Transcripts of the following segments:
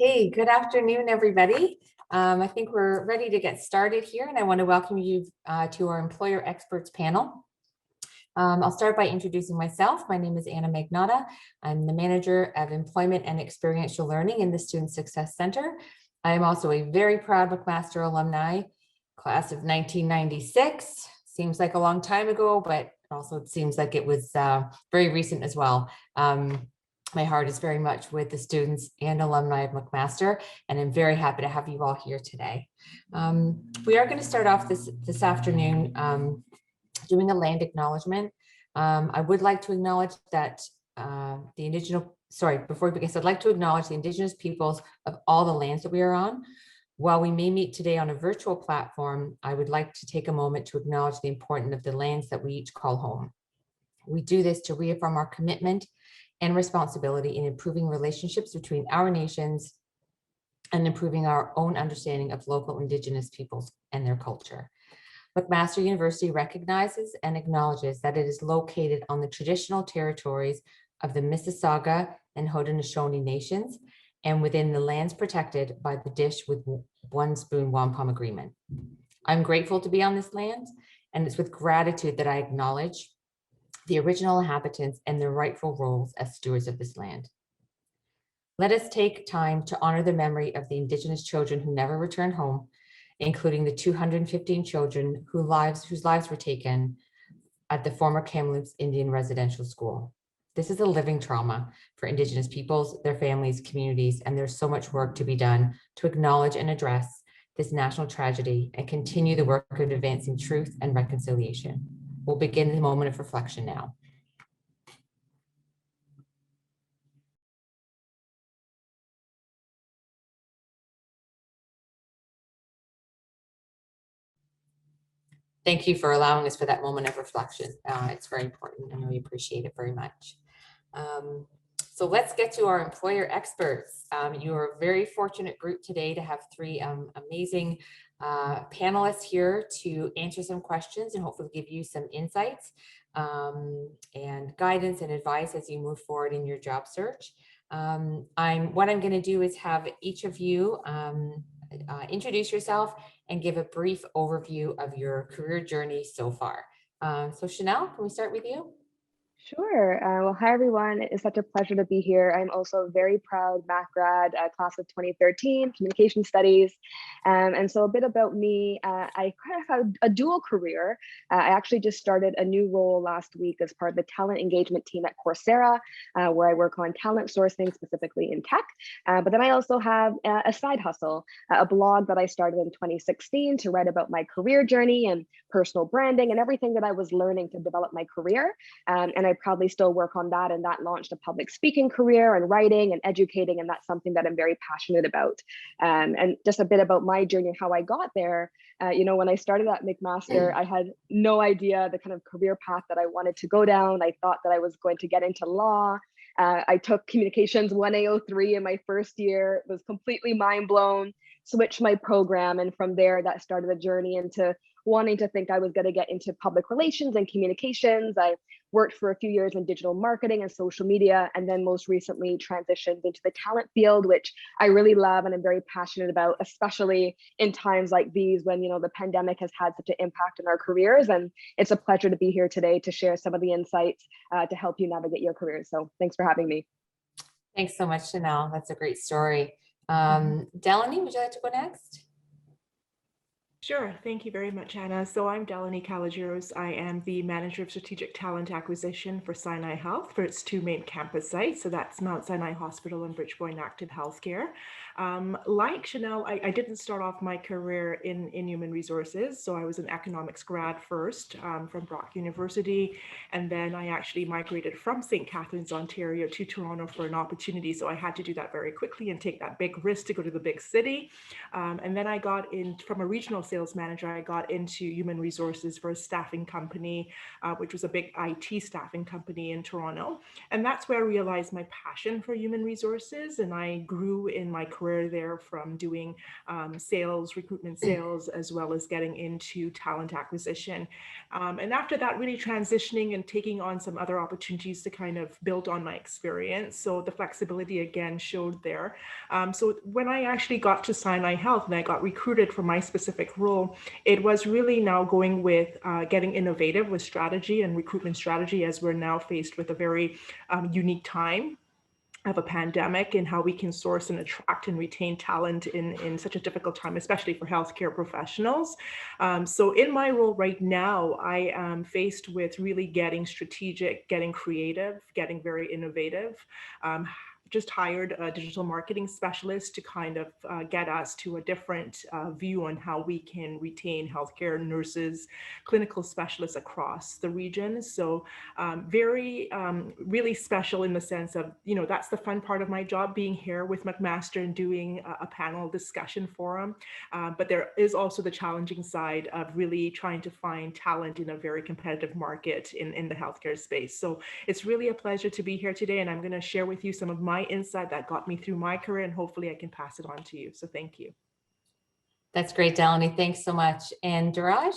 Hey, good afternoon, everybody. I think we're ready to get started here, and I want to welcome you to our Employer Experts panel. I'll start by introducing myself. My name is Anna Magnotta. I'm the Manager of Employment and Experiential Learning in the Student Success Center. I am also a very proud McMaster alumni, class of 1996. Seems like a long time ago, but also it seems like it was very recent as well. My heart is very much with the students and alumni of McMaster, and I'm very happy to have you all here today. We are going to start off this afternoon doing a land acknowledgement. I would like to acknowledge that before we begin, I'd like to acknowledge the Indigenous peoples of all the lands that we are on. While we may meet today on a virtual platform, I would like to take a moment to acknowledge the importance of the lands that we each call home. We do this to reaffirm our commitment and responsibility in improving relationships between our nations and improving our own understanding of local Indigenous peoples and their culture. McMaster University recognizes and acknowledges that it is located on the traditional territories of the Mississauga and Haudenosaunee nations and within the lands protected by the Dish with One Spoon Wampum Agreement. I'm grateful to be on this land, and it's with gratitude that I acknowledge the original inhabitants and their rightful roles as stewards of this land. Let us take time to honor the memory of the Indigenous children who never returned home, including the 215 children whose lives were taken at the former Kamloops Indian Residential School. This is a living trauma for Indigenous peoples, their families, communities, and there's so much work to be done to acknowledge and address this national tragedy and continue the work of advancing truth and reconciliation. We'll begin the moment of reflection now. Thank you for allowing us for that moment of reflection. It's very important, and we appreciate it very much. So let's get to our employer experts. You are a very fortunate group today to have three amazing panelists here to answer some questions and hopefully give you some insights and guidance and advice as you move forward in your job search. What I'm going to do is have each of you introduce yourself and give a brief overview of your career journey so far. So Chanel, can we start with you? Sure. Well, hi, everyone. It's such a pleasure to be here. I'm also a very proud Mac grad, class of 2013, communication studies. And so a bit about me, I kind of have a dual career. I actually just started a new role last week as part of the talent engagement team at Coursera, where I work on talent sourcing, specifically in tech. But then I also have a side hustle, a blog that I started in 2016 to write about my career journey and personal branding and everything that I was learning to develop my career. And I proudly still work on that, and that launched a public speaking career and writing and educating, and that's something that I'm very passionate about. And just a bit about my journey, how I got there. When I started at McMaster, I had no idea the kind of career path that I wanted to go down. I thought that I was going to get into law. I took communications 1A03 in my first year, was completely mind blown, switched my program, and from there that started a journey into wanting to think I was going to get into public relations and communications. I worked for a few years in digital marketing and social media, and then most recently transitioned into the talent field, which I really love and I'm very passionate about, especially in times like these when the pandemic has had such an impact on our careers. And it's a pleasure to be here today to share some of the insights to help you navigate your careers. So thanks for having me. Thanks so much, Chanel. That's a great story. Delaney, would you like to go next? Sure. Thank you very much, Anna. So I'm Delaney Kalagiros. I am the Manager of Strategic Talent Acquisition for Sinai Health for its two main campus sites. So that's Mount Sinai Hospital and Bridgepoint Active Healthcare. Like Chanel, I didn't start off my career in human resources. So I was an economics grad first from Brock University. And then I actually migrated from St. Catharines, Ontario to Toronto for an opportunity. So I had to do that very quickly and take that big risk to go to the big city. And then I got in from a regional sales manager, I got into human resources for a staffing company, which was a big IT staffing company in Toronto. And that's where I realized my passion for human resources. And I grew in my career career there from doing sales, recruitment sales, as well as getting into talent acquisition. And after that, really transitioning and taking on some other opportunities to kind of build on my experience. So the flexibility again showed there. So when I actually got to Sinai Health and I got recruited for my specific role, it was really now going with getting innovative with strategy and recruitment strategy, as we're now faced with a very unique time of a pandemic and how we can source and attract and retain talent in such a difficult time, especially for healthcare professionals. So in my role right now, I am faced with really getting strategic, getting creative, getting very innovative. Just hired a digital marketing specialist to kind of get us to a different view on how we can retain healthcare nurses, clinical specialists across the region. So very, really special in the sense of, that's the fun part of my job, being here with McMaster and doing a panel discussion forum. But there is also the challenging side of really trying to find talent in a very competitive market in the healthcare space. So it's really a pleasure to be here today, and I'm going to share with you some of my insight that got me through my career, and hopefully I can pass it on to you. So thank you. That's great, Delaney. Thanks so much. And Duraj?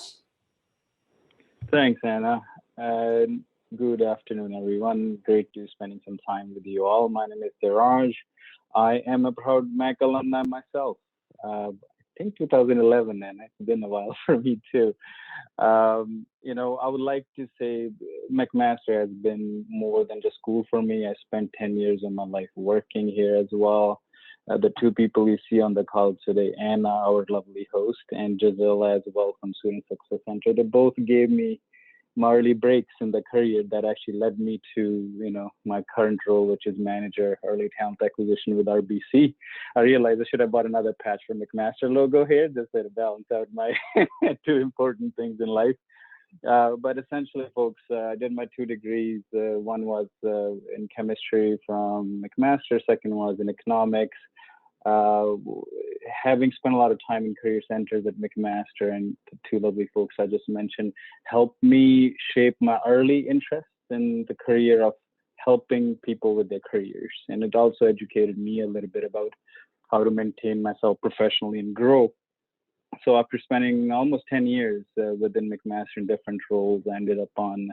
Thanks, Anna. Good afternoon, everyone. Great to spending some time with you all. My name is Duraj. I am a proud Mac alumni myself. I think 2011, and it's been a while for me too. I would like to say McMaster has been more than just school for me. I spent 10 years of my life working here as well. The two people you see on the call today, Anna, our lovely host, and Giselle as well from Student Success Center, they both gave me my early breaks in the career that actually led me to, my current role, which is manager early talent acquisition with RBC. I realized I should have bought another patch for McMaster logo here just to balance out my two important things in life. But essentially, folks, I did my 2 degrees. One was in chemistry from McMaster. Second was in economics. Having spent a lot of time in career centers at McMaster, and the 2 lovely folks I just mentioned helped me shape my early interest in the career of helping people with their careers. And it also educated me a little bit about how to maintain myself professionally and grow. So after spending almost 10 years within McMaster in different roles, I ended up on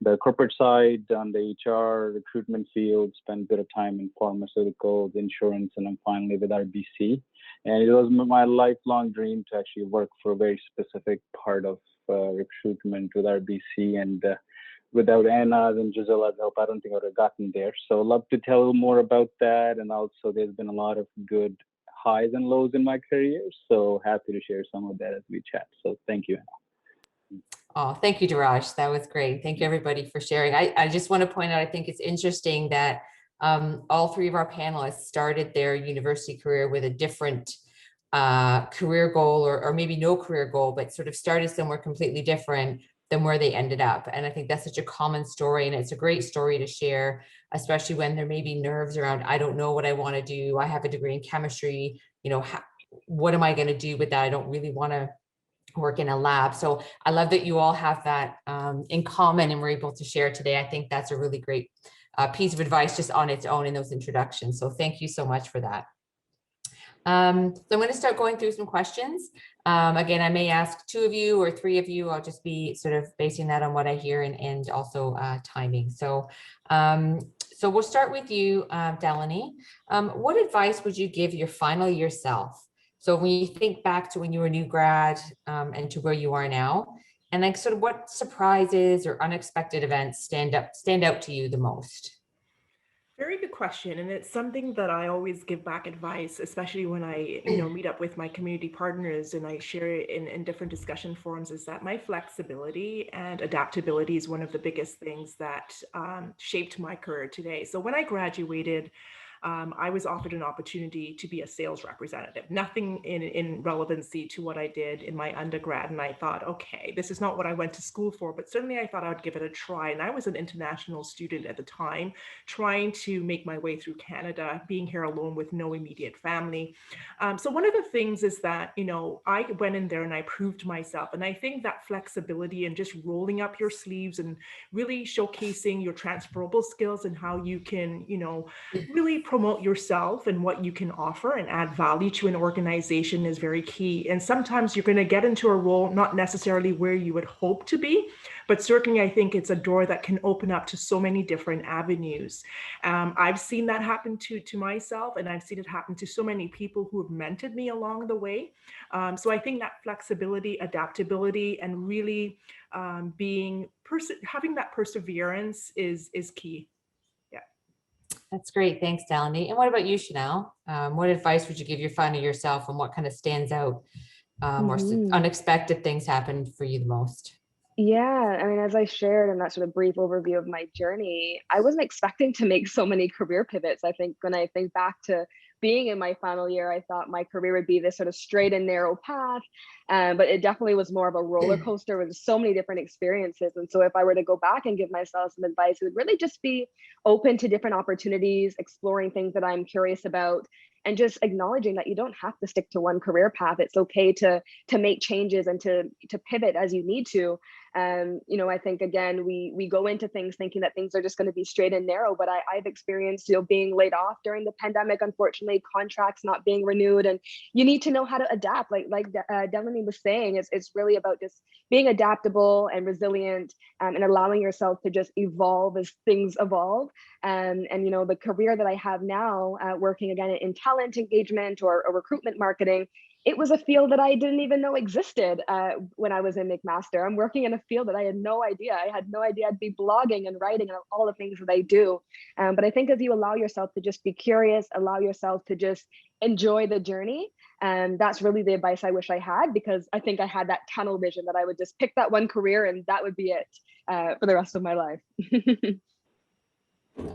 the corporate side, on the HR recruitment field, spent a bit of time in pharmaceuticals, insurance, and I'm finally with RBC. And it was my lifelong dream to actually work for a very specific part of recruitment with RBC. And without Anna's and Gisella's help, I don't think I would have gotten there. So I'd love to tell more about that. And also there's been a lot of good highs and lows in my career. So happy to share some of that as we chat. So thank you, Anna. Oh, thank you, Duraj. That was great. Thank you, everybody, for sharing. I just want to point out, I think it's interesting that all 3 of our panelists started their university career with a different career goal, or maybe no career goal, but sort of started somewhere completely different than where they ended up. And I think that's such a common story, and it's a great story to share, especially when there may be nerves around, I don't know what I want to do. I have a degree in chemistry. What am I going to do with that? I don't really want to work in a lab. So I love that you all have that in common and we're able to share today. I think that's a really great piece of advice just on its own in those introductions. So thank you so much for that. So I'm going to start going through some questions. Again, I may ask 2 of you or 3 of you. I'll just be sort of basing that on what I hear and also timing. So we'll start with you, Delaney. What advice would you give your final year self? So when you think back to when you were a new grad and to where you are now, and like sort of what surprises or unexpected events stand out to you the most? Very good question. And it's something that I always give back advice, especially when I, meet up with my community partners and I share it in different discussion forums, is that my flexibility and adaptability is one of the biggest things that shaped my career today. So when I graduated, I was offered an opportunity to be a sales representative, nothing in relevancy to what I did in my undergrad. And I thought, okay, this is not what I went to school for, but certainly I thought I would give it a try. And I was an international student at the time, trying to make my way through Canada, being here alone with no immediate family. So one of the things is that, I went in there and I proved myself. And I think that flexibility and just rolling up your sleeves and really showcasing your transferable skills and how you can, really promote yourself and what you can offer and add value to an organization is very key. And sometimes you're going to get into a role not necessarily where you would hope to be, but certainly I think it's a door that can open up to so many different avenues. I've seen that happen to myself, and I've seen it happen to so many people who have mentored me along the way. So I think that flexibility, adaptability, and really having that perseverance is key. Yeah. That's great. Thanks, Delaney. And what about you, Chanel? What advice would you give your founder yourself, and what kind of stands out or unexpected things happened for you the most? Yeah, I mean, as I shared in that sort of brief overview of my journey, I wasn't expecting to make so many career pivots. I think when I think back to being in my final year, I thought my career would be this sort of straight and narrow path, but it definitely was more of a roller coaster with so many different experiences. And so if I were to go back and give myself some advice, it would really just be open to different opportunities, exploring things that I'm curious about, and just acknowledging that you don't have to stick to one career path. It's okay to make changes and to pivot as you need to. You know, I think again, we go into things thinking that things are just going to be straight and narrow, but I've experienced, you know, being laid off during the pandemic, unfortunately, contracts not being renewed, and you need to know how to adapt. Like Delaney was saying, it's really about just being adaptable and resilient, and allowing yourself to just evolve as things evolve. And you know, the career that I have now, working again in talent engagement or recruitment marketing, it was a field that I didn't even know existed when I was in McMaster. I'm working in a field that I had no idea. I had no idea I'd be blogging and writing and all the things that I do. But I think as you allow yourself to just be curious, allow yourself to just enjoy the journey, that's really the advice I wish I had, because I think I had that tunnel vision that I would just pick that one career and that would be it for the rest of my life.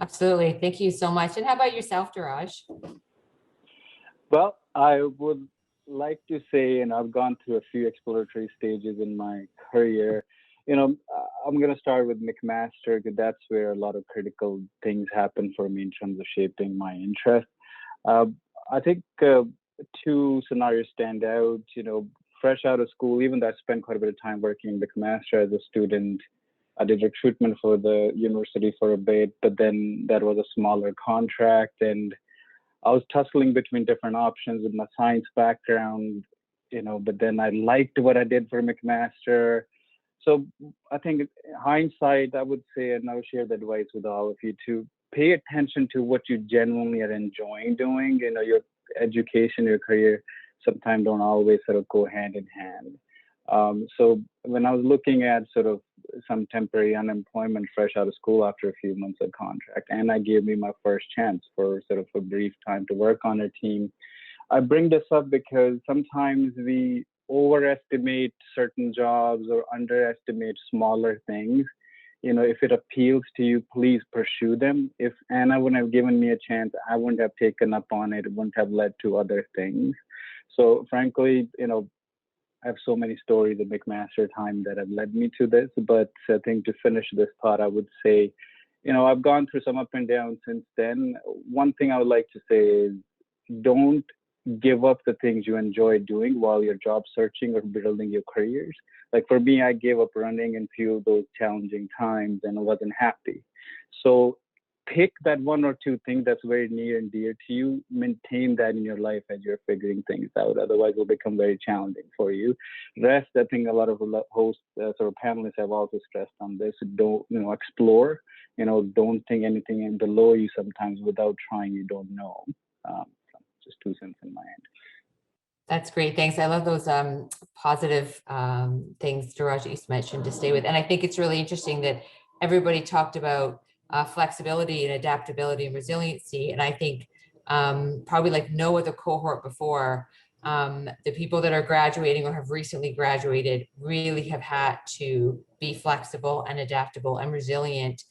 Absolutely. Thank you so much. And how about yourself, Diraj? Well, I would like to say, and I've gone through a few exploratory stages in my career. You know, I'm going to start with McMaster, because that's where a lot of critical things happen for me in terms of shaping my interest. I think two scenarios stand out. You know, fresh out of school, even though I spent quite a bit of time working in McMaster as a student, I did recruitment for the university for a bit, but then that was a smaller contract, and I was tussling between different options with my science background, you know, but then I liked what I did for McMaster. So I think hindsight, I would say, and I'll share the advice with all of you, to pay attention to what you genuinely are enjoying doing. You know, your education, your career sometimes don't always sort of go hand in hand. So when I was looking at sort of some temporary unemployment fresh out of school after a few months of contract, and I gave me my first chance for sort of a brief time to work on a team. I bring this up because sometimes we overestimate certain jobs or underestimate smaller things. You know, if it appeals to you, please pursue them. If Anna wouldn't have given me a chance, I wouldn't have taken up on it. It wouldn't have led to other things. So frankly, you know, I have so many stories of McMaster time that have led me to this, but I think to finish this thought, I would say, you know, I've gone through some up and down since then. One thing I would like to say is, don't give up the things you enjoy doing while you're job searching or building your careers. Like for me, I gave up running in few of those challenging times and I wasn't happy. So pick that one or two things that's very near and dear to you, maintain that in your life as you're figuring things out. Otherwise, it will become very challenging for you. Rest, I think a lot of hosts or panelists have also stressed on this. Don't, you know, explore, you know, don't think anything in below you sometimes. Without trying, you don't know. Just 2 cents in my end. That's great. Thanks. I love those positive things, Diraj, that you mentioned to stay with. And I think it's really interesting that everybody talked about flexibility and adaptability and resiliency. And I think probably like no other cohort before, the people that are graduating or have recently graduated really have had to be flexible and adaptable and resilient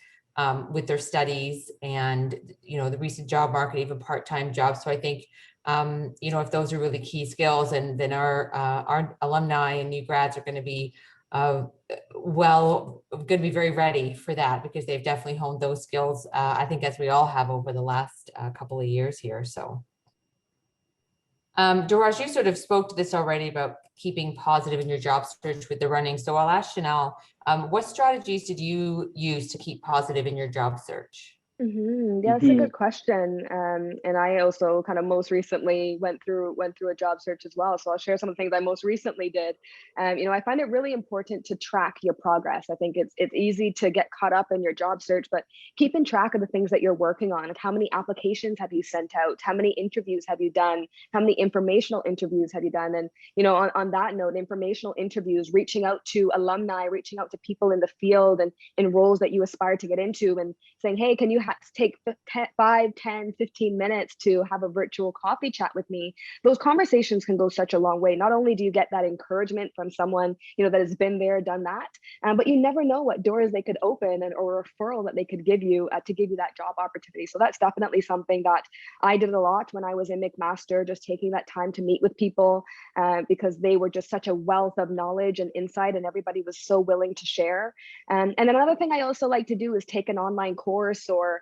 with their studies and, you know, the recent job market, even part-time jobs. So I think, you know, if those are really key skills, and then our alumni and new grads are going to be going to be very ready for that, because they've definitely honed those skills, I think, as we all have over the last couple of years here. So Diraj, you sort of spoke to this already about keeping positive in your job search with the running. So I'll ask Chanel, what strategies did you use to keep positive in your job search? Yeah, that's a good question. And I also kind of most recently went through a job search as well. So I'll share some of the things I most recently did. I find it really important to track your progress. I think it's easy to get caught up in your job search, but keeping track of the things that you're working on. Like how many applications have you sent out? How many interviews have you done? How many informational interviews have you done? And on that note, informational interviews, reaching out to alumni, reaching out to people in the field and in roles that you aspire to get into, and saying, hey, can you take 5, 10, 15 minutes to have a virtual coffee chat with me? Those conversations can go such a long way. Not only do you get that encouragement from someone, that has been there, done that, but you never know what doors they could open or a referral that they could give you to give you that job opportunity. So that's definitely something that I did a lot when I was in McMaster, just taking that time to meet with people because they were just such a wealth of knowledge and insight, and everybody was so willing to share. And another thing I also like to do is take an online course or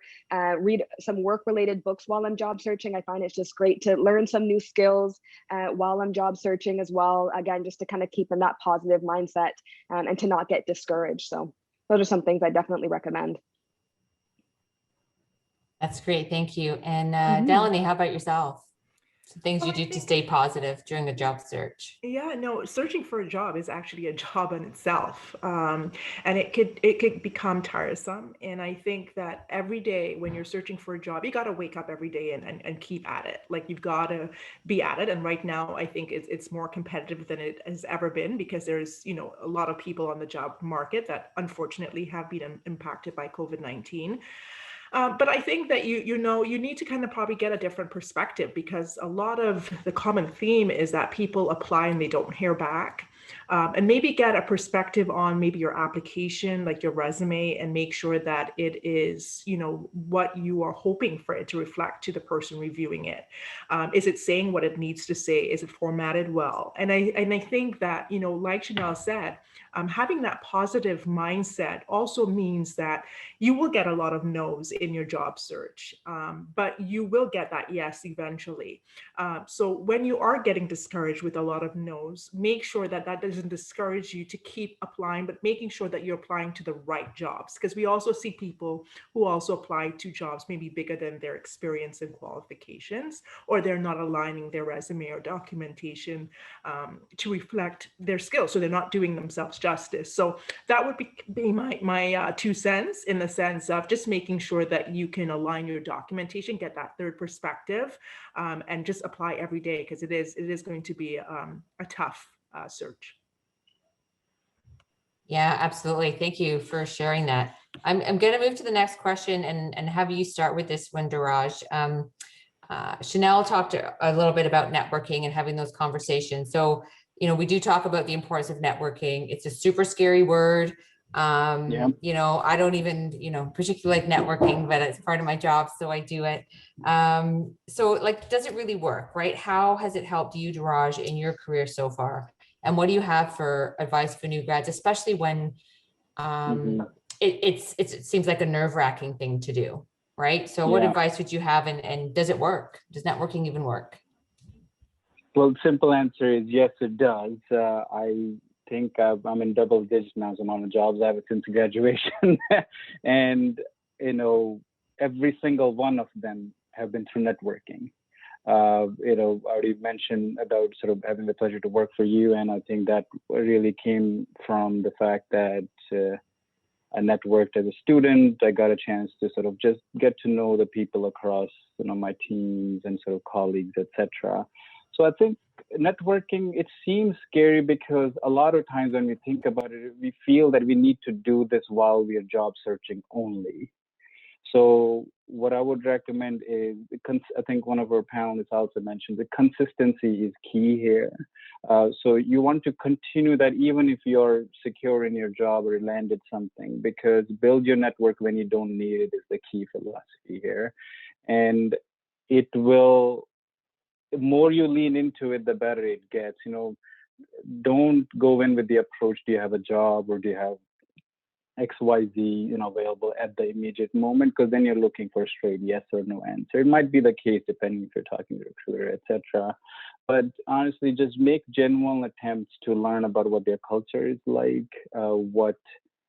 read some work-related books while I'm job searching. I find it's just great to learn some new skills while I'm job searching as well. Again, just to kind of keep in that positive mindset and to not get discouraged. So those are some things I definitely recommend. That's great. Thank you. And Delaney, how about yourself? Some things you do to stay positive during a job search. Yeah, no, searching for a job is actually a job in itself. And it could become tiresome. And I think that every day when you're searching for a job, you got to wake up every day and keep at it. Like you've got to be at it. And right now, I think it's more competitive than it has ever been because there's, a lot of people on the job market that unfortunately have been impacted by COVID-19. But I think that you need to kind of probably get a different perspective because a lot of the common theme is that people apply and they don't hear back. And maybe get a perspective on maybe your application, like your resume, and make sure that it is, what you are hoping for it to reflect to the person reviewing it. Is it saying what it needs to say? Is it formatted well? And I think that, like Chanel said, having that positive mindset also means that you will get a lot of no's in your job search, but you will get that yes eventually. So when you are getting discouraged with a lot of no's, make sure that doesn't discourage you to keep applying, but making sure that you're applying to the right jobs. Because we also see people who also apply to jobs maybe bigger than their experience and qualifications, or they're not aligning their resume or documentation to reflect their skills. So they're not doing themselves justice. So that would be my 2 cents, in the sense of just making sure that you can align your documentation, get that third perspective, and just apply every day, because it is going to be a tough search. Yeah, absolutely. Thank you for sharing that. I'm going to move to the next question and have you start with this one, Daraj. Chanel talked a little bit about networking and having those conversations. So, we do talk about the importance of networking. It's a super scary word. Yeah. I don't even, particularly like networking, but it's part of my job, so I do it. So like, does it really work, right? How has it helped you, Daraj, in your career so far? And what do you have for advice for new grads, especially when it seems like a nerve-wracking thing to do, right? So what advice would you have, and does it work? Does networking even work? Well, simple answer is yes, it does. I think I'm in double digits now, so amount of jobs I've had since graduation. And, every single one of them have been through networking. I already mentioned about sort of having the pleasure to work for you. And I think that really came from the fact that I networked as a student. I got a chance to sort of just get to know the people across, my teams and sort of colleagues, etc. So I think networking, it seems scary because a lot of times when we think about it, we feel that we need to do this while we are job searching only. So what I would recommend is, I think one of our panelists also mentioned, the consistency is key here. So you want to continue that even if you're secure in your job or landed something, because build your network when you don't need it is the key philosophy here. And it will, the more you lean into it, the better it gets. Don't go in with the approach, do you have a job or do you have XYZ, available at the immediate moment, because then you're looking for a straight yes or no answer. It might be the case depending if you're talking to a recruiter, etc. But honestly, just make genuine attempts to learn about what their culture is like, what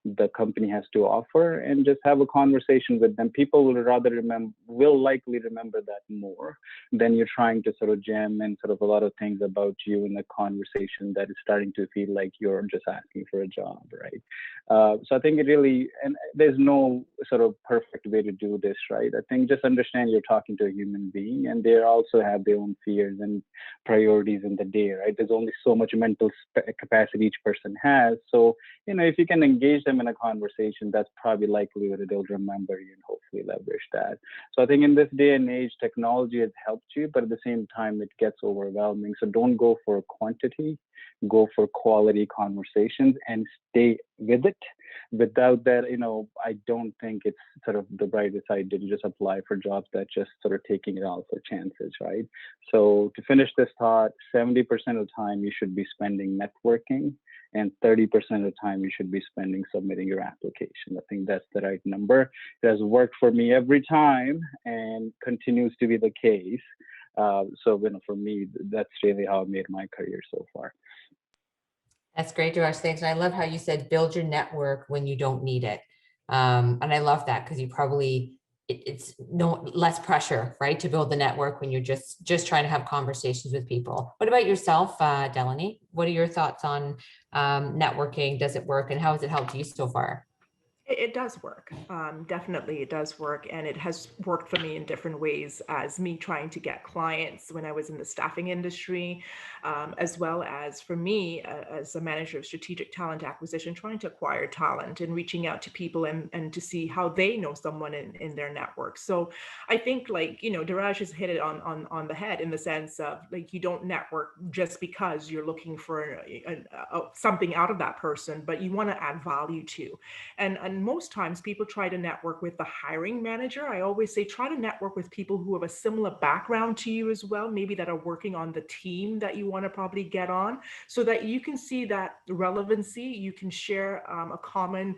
the company has to offer, and just have a conversation with them. People will likely remember that more than you're trying to sort of jam in sort of a lot of things about you in the conversation that is starting to feel like you're just asking for a job, right? So I think it really, and there's no sort of perfect way to do this, right? I think just understand you're talking to a human being, and they also have their own fears and priorities in the day, right? There's only so much mental capacity each person has. So, if you can engage them in a conversation, that's probably likely that they'll remember you and hopefully leverage that. So I think in this day and age, technology has helped you, but at the same time, it gets overwhelming. So don't go for quantity, go for quality conversations and stay with it. Without that, I don't think it's sort of the brightest idea to just apply for jobs that just sort of taking it all for chances, right? So to finish this thought, 70% of the time you should be spending networking, and 30% of the time you should be spending submitting your application. I think that's the right number. It has worked for me every time and continues to be the case. So for me, that's really how I made my career so far. That's great, Josh. Thanks. And I love how you said build your network when you don't need it. And I love that because you probably it's no less pressure, right, to build the network when you're just trying to have conversations with people. What about yourself, Delaney? What are your thoughts on networking? Does it work, and how has it helped you so far? It does work. Definitely, it does work. And it has worked for me in different ways, as me trying to get clients when I was in the staffing industry, as well as for me as a manager of strategic talent acquisition, trying to acquire talent and reaching out to people and to see how they know someone in their network. So I think, Dheeraj has hit it on the head in the sense of, you don't network just because you're looking for something out of that person, but you want to add value to. And most times people try to network with the hiring manager. I always say, try to network with people who have a similar background to you as well, maybe that are working on the team that you want to probably get on, so that you can see that relevancy. You can share a common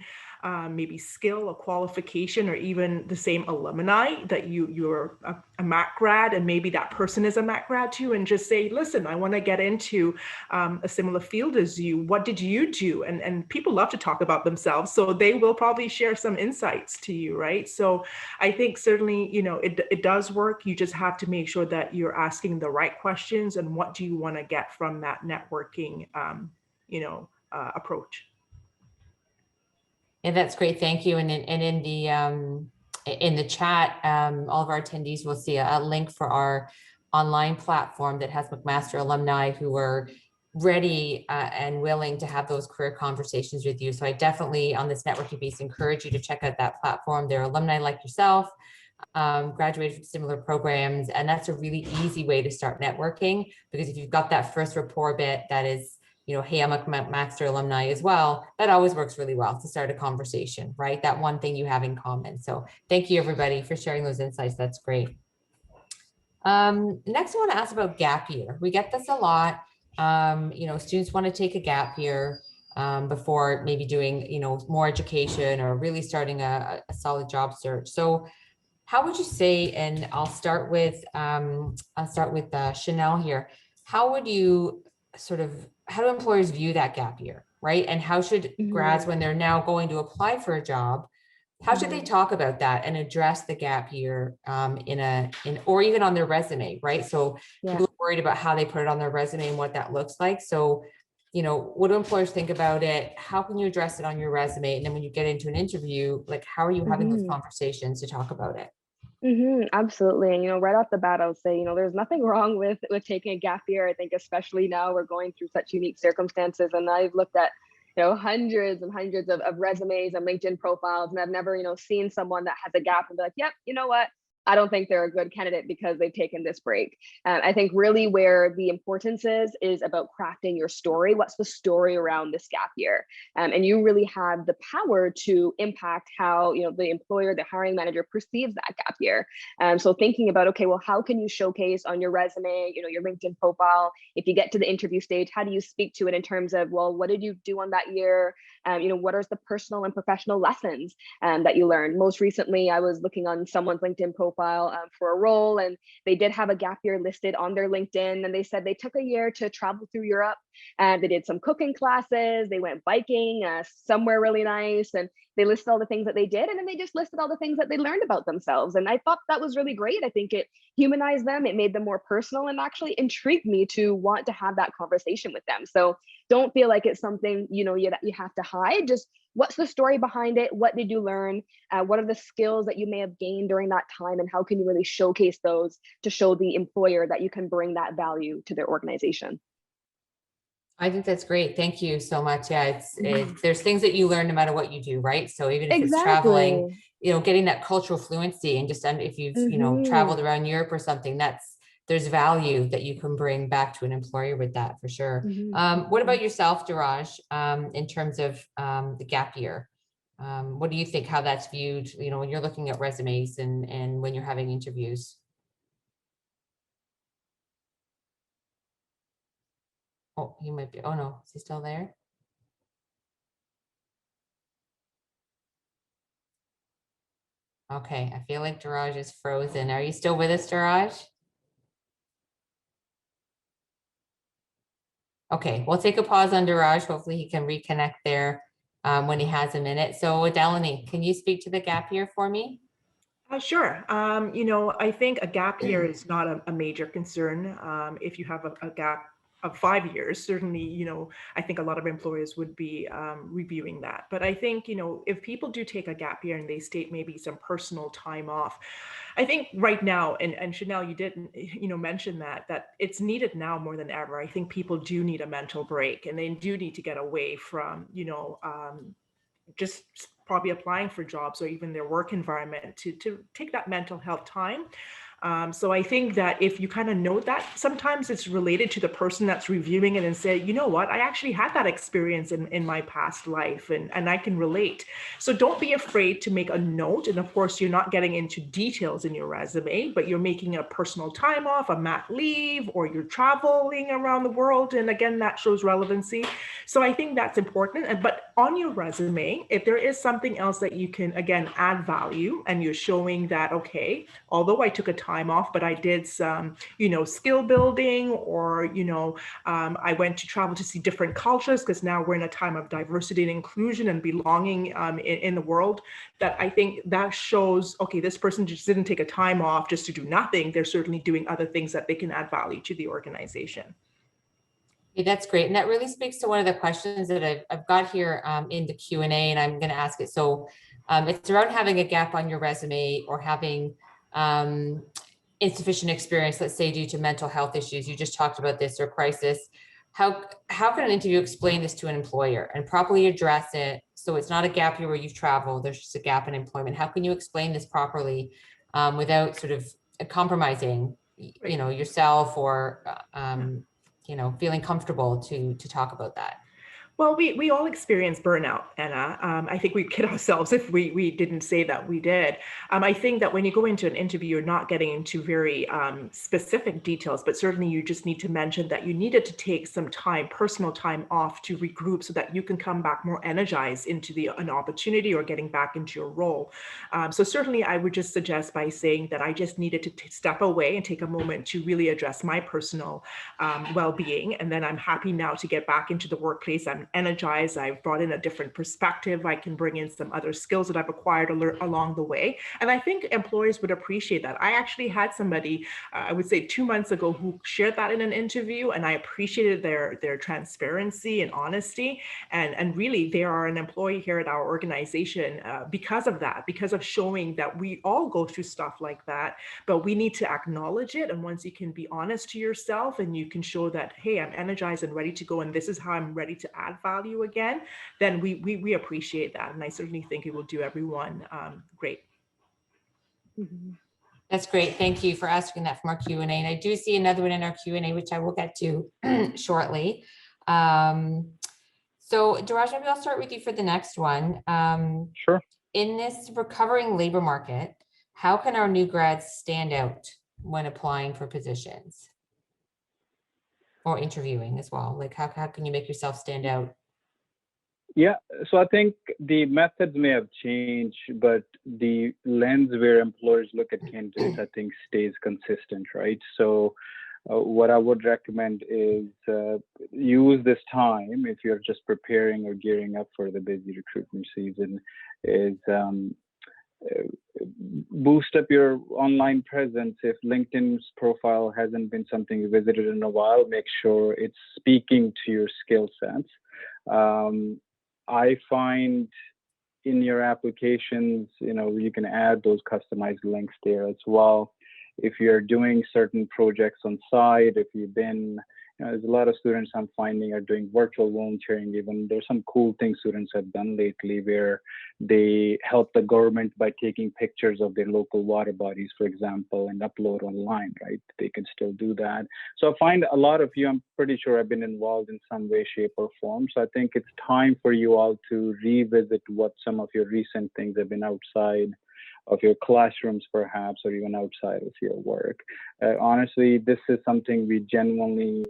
maybe skill, a qualification, or even the same alumni that you're a MAC grad, and maybe that person is a MAC grad too, and just say, listen, I want to get into a similar field as you. What did you do? And people love to talk about themselves, so they will probably share some insights to you, right? So I think certainly, it does work. You just have to make sure that you're asking the right questions, and what do you want to get from that networking, approach. Yeah, that's great. Thank you. And in the chat, all of our attendees will see a link for our online platform that has McMaster alumni who are ready and willing to have those career conversations with you. So I definitely, on this networking piece, encourage you to check out that platform. They're alumni like yourself, graduated from similar programs, and that's a really easy way to start networking, because if you've got that first rapport bit that is, hey, I'm a McMaster alumni as well, that always works really well to start a conversation, right? That one thing you have in common. So thank you, everybody, for sharing those insights. That's great. Next, I want to ask about gap year. We get this a lot. Students want to take a gap year before maybe doing, more education or really starting a solid job search. So how would you say, and I'll start with Chanel here. How would you how do employers view that gap year, right? And how should grads, when they're now going to apply for a job, how should they talk about that and address the gap year or even on their resume, right? So people are worried about how they put it on their resume and what that looks like. So, what do employers think about it? How can you address it on your resume? And then when you get into an interview, how are you having those conversations to talk about it? Absolutely. And, right off the bat, I would say, there's nothing wrong with taking a gap year. I think especially now we're going through such unique circumstances. And I've looked at, hundreds and hundreds of resumes and LinkedIn profiles, and I've never, seen someone that has a gap and be like, yep, you know what? I don't think they're a good candidate because they've taken this break. I think really where the importance is about crafting your story. What's the story around this gap year? And you really have the power to impact how, the employer, the hiring manager perceives that gap year. So thinking about, okay, well, how can you showcase on your resume, your LinkedIn profile, if you get to the interview stage, how do you speak to it in terms of, well, what did you do on that year? What are the personal and professional lessons that you learned? Most recently, I was looking on someone's LinkedIn profile profile for a role, and they did have a gap year listed on their LinkedIn. And they said they took a year to travel through Europe, and they did some cooking classes, they went biking somewhere really nice, and they listed all the things that they did, and then they just listed all the things that they learned about themselves. And I thought that was really great. I think it humanized them, it made them more personal, and actually intrigued me to want to have that conversation with them. So don't feel like it's something you have to hide. Just what's the story behind it? What did you learn? What are the skills that you may have gained during that time, and how can you really showcase those to show the employer that you can bring that value to their organization? I think that's great. Thank you so much. Yeah, there's things that you learn no matter what you do, right? So even if it's traveling, getting that cultural fluency, and just if you've traveled around Europe or something, there's value that you can bring back to an employer with that, for sure. What about yourself, Diraj, in terms of the gap year? What do you think, how that's viewed, when you're looking at resumes and when you're having interviews? Oh, he might be, oh no, is he still there? Okay, I feel like Diraj is frozen. Are you still with us, Diraj? Okay, we'll take a pause on Diraj. Hopefully he can reconnect there when he has a minute. So Delaney, can you speak to the gap year for me? Sure. I think a gap year is not a major concern. If you have a gap of 5 years, certainly, I think a lot of employers would be reviewing that. But I think, if people do take a gap year and they state maybe some personal time off, I think right now, and Chanel, you did, mention that it's needed now more than ever. I think people do need a mental break, and they do need to get away from, just probably applying for jobs or even their work environment to take that mental health time. So I think that if you kind of know that, sometimes it's related to the person that's reviewing it and say, you know what, I actually had that experience in my past life, and I can relate. So don't be afraid to make a note. And of course, you're not getting into details in your resume, but you're making a personal time off, a mat leave, or you're traveling around the world. And again, that shows relevancy. So I think that's important. But on your resume, if there is something else that you can, again, add value, and you're showing that, okay, although I took a time off, but I did some, skill building, or, I went to travel to see different cultures, because now we're in a time of diversity and inclusion and belonging in the world, that I think that shows, okay, this person just didn't take a time off just to do nothing. They're certainly doing other things that they can add value to the organization. Okay, that's great. And that really speaks to one of the questions that I've got here in the Q&A, and I'm going to ask it. So it's around having a gap on your resume, or having insufficient experience, let's say due to mental health issues. You just talked about this, or crisis. How can an interview explain this to an employer and properly address it, so it's not a gap year where you've traveled, there's just a gap in employment? How can you explain this properly without sort of compromising, yourself, or feeling comfortable to talk about that? Well, we all experience burnout, Anna. I think we'd kid ourselves if we didn't say that we did. I think that when you go into an interview, you're not getting into very specific details, but certainly you just need to mention that you needed to take some time, personal time off, to regroup, so that you can come back more energized into an opportunity, or getting back into your role. So certainly I would just suggest by saying that I just needed to step away and take a moment to really address my personal well-being. And then I'm happy now to get back into the workplace. I'm energized. I've brought in a different perspective. I can bring in some other skills that I've acquired along the way. And I think employers would appreciate that. I actually had somebody, I would say 2 months ago, who shared that in an interview, and I appreciated their transparency and honesty. And really, they are an employee here at our organization because of that, because of showing that we all go through stuff like that, but we need to acknowledge it. And once you can be honest to yourself, and you can show that, hey, I'm energized and ready to go, and this is how I'm ready to add value again, then we appreciate that. And I certainly think it will do everyone great. That's great. Thank you for asking that from our Q&A. And I do see another one in our Q&A, which I will get to shortly. So Diraj, maybe I'll start with you for the next one. Sure. In this recovering labor market, how can our new grads stand out when applying for positions? Or interviewing as well? Like how can you make yourself stand out? Yeah, so I think the methods may have changed, but the lens where employers look at candidates, I think, stays consistent, right? So, what I would recommend is use this time if you're just preparing or gearing up for the busy recruitment season. Is boost up your online presence. If LinkedIn's profile hasn't been something you visited in a while, make sure it's speaking to your skill sets. I find in your applications, you can add those customized links there as well. If you're doing certain projects on site, if you've been, there's a lot of students I'm finding are doing virtual volunteering. Even there's some cool things students have done lately where they help the government by taking pictures of their local water bodies, for example, and upload online, right? They can still do that. So I find a lot of you, I'm pretty sure, have been involved in some way, shape, or form. So I think it's time for you all to revisit what some of your recent things have been outside of your classrooms, perhaps, or even outside of your work. Honestly, this is something we genuinely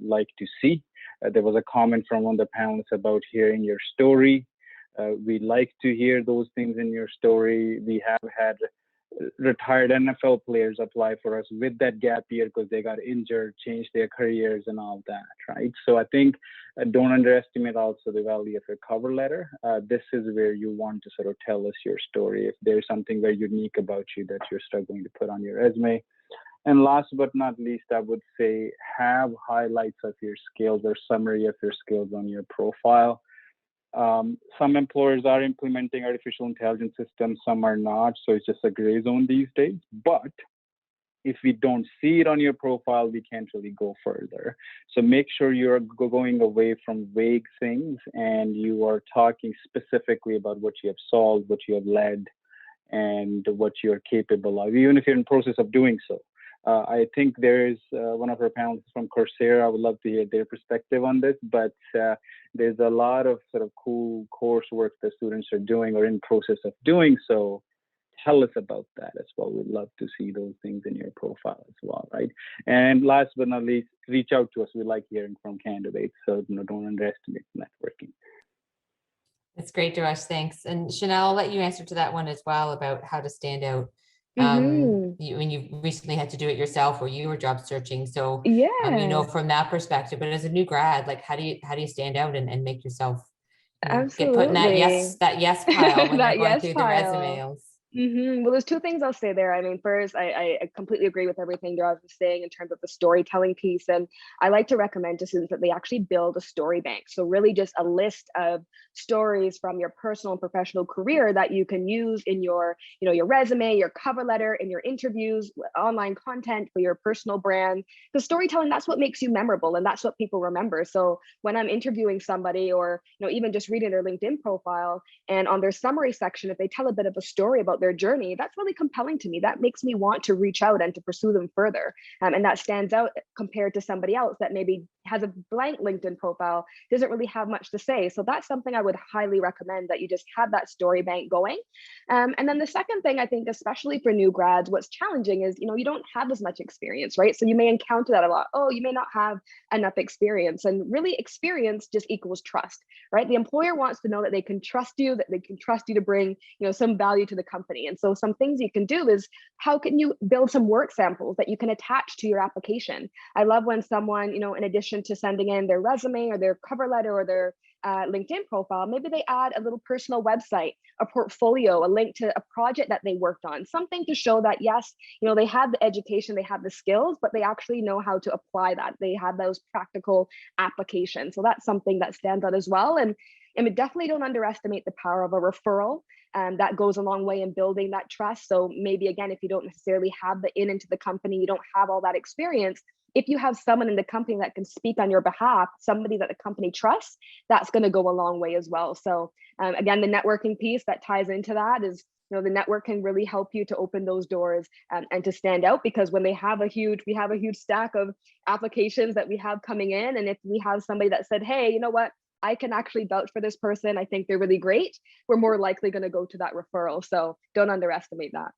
like to see. There was a comment from one of the panelists about hearing your story. We like to hear those things in your story. We have had retired NFL players apply for us with that gap year because they got injured, changed their careers and all that, right? So I think don't underestimate also the value of your cover letter. This is where you want to sort of tell us your story. If there's something very unique about you that you're struggling to put on your resume. And last but not least, I would say have highlights of your skills or summary of your skills on your profile. Some employers are implementing artificial intelligence systems, some are not, so it's just a gray zone these days. But if we don't see it on your profile, we can't really go further. So make sure you're going away from vague things and you are talking specifically about what you have solved, what you have led, and what you're capable of, even if you're in the process of doing so. I think there's one of our panelists from Coursera. I would love to hear their perspective on this, but there's a lot of sort of cool coursework that students are doing or in process of doing. So tell us about that as well. We'd love to see those things in your profile as well, right? And last but not least, reach out to us. We like hearing from candidates, so don't underestimate networking. That's great, Dheeraj. Thanks. And Chanel, I'll let you answer to that one as well about how to stand out. When you recently had to do it yourself or you were job searching. So from that perspective, but as a new grad, like how do you stand out and make yourself get put in that yes pile when they're going through the resumes? Well, there's two things I'll say there. I mean, first, I completely agree with everything Dheeraj was saying in terms of the storytelling piece. And I like to recommend to students that they actually build a story bank. So really just a list of stories from your personal and professional career that you can use in your, your resume, your cover letter, in your interviews, online content for your personal brand. The storytelling, that's what makes you memorable and that's what people remember. So when I'm interviewing somebody or, even just reading their LinkedIn profile and on their summary section, if they tell a bit of a story about their journey, that's really compelling to me. That makes me want to reach out and to pursue them further. And that stands out compared to somebody else that maybe has a blank LinkedIn profile, doesn't really have much to say. So that's something I would highly recommend, that you just have that story bank going. And then the second thing, I think, especially for new grads, what's challenging is, you don't have as much experience, right? So you may encounter that a lot. Oh, you may not have enough experience. And really experience just equals trust, right? The employer wants to know that they can trust you, that they can trust you to bring, some value to the company. And so some things you can do is, how can you build some work samples that you can attach to your application? I love when someone, in addition to sending in their resume or their cover letter or their LinkedIn profile, maybe they add a little personal website, a portfolio, a link to a project that they worked on, something to show that, yes, they have the education, they have the skills, but they actually know how to apply that. They have those practical applications. So that's something that stands out as well. And definitely don't underestimate the power of a referral. That goes a long way in building that trust. So maybe, again, if you don't necessarily have the into the company, you don't have all that experience, if you have someone in the company that can speak on your behalf, somebody that the company trusts, that's going to go a long way as well. So again, the networking piece that ties into that is, the network can really help you to open those doors and to stand out, because when we have a huge stack of applications that we have coming in, and if we have somebody that said, hey, you know what, I can actually vouch for this person, I think they're really great, we're more likely going to go to that referral. So don't underestimate that.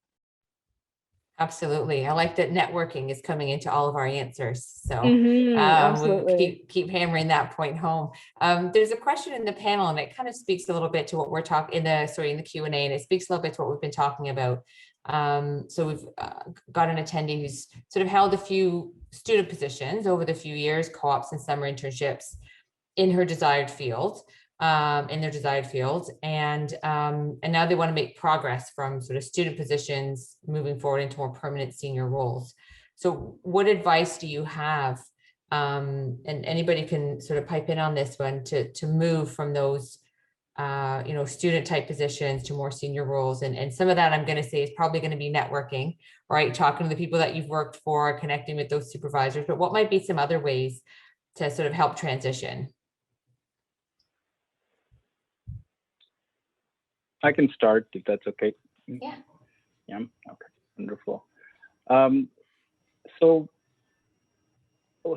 Absolutely. I like that networking is coming into all of our answers. So we'll Absolutely. keep hammering that point home. There's a question in the panel, and it kind of speaks a little bit to what we're talking in the Q&A, and it speaks a little bit to what we've been talking about. So we've got an attendee who's sort of held a few student positions over the few years, co-ops and summer internships in her desired field. In their desired field, and now they want to make progress from sort of student positions moving forward into more permanent senior roles. So what advice do you have, and anybody can sort of pipe in on this one, to move from those student type positions to more senior roles? And some of that, I'm going to say, is probably going to be networking, right? Talking to the people that you've worked for, connecting with those supervisors, but what might be some other ways to sort of help transition? I can start if that's okay. Yeah. Yeah. Okay. Wonderful. So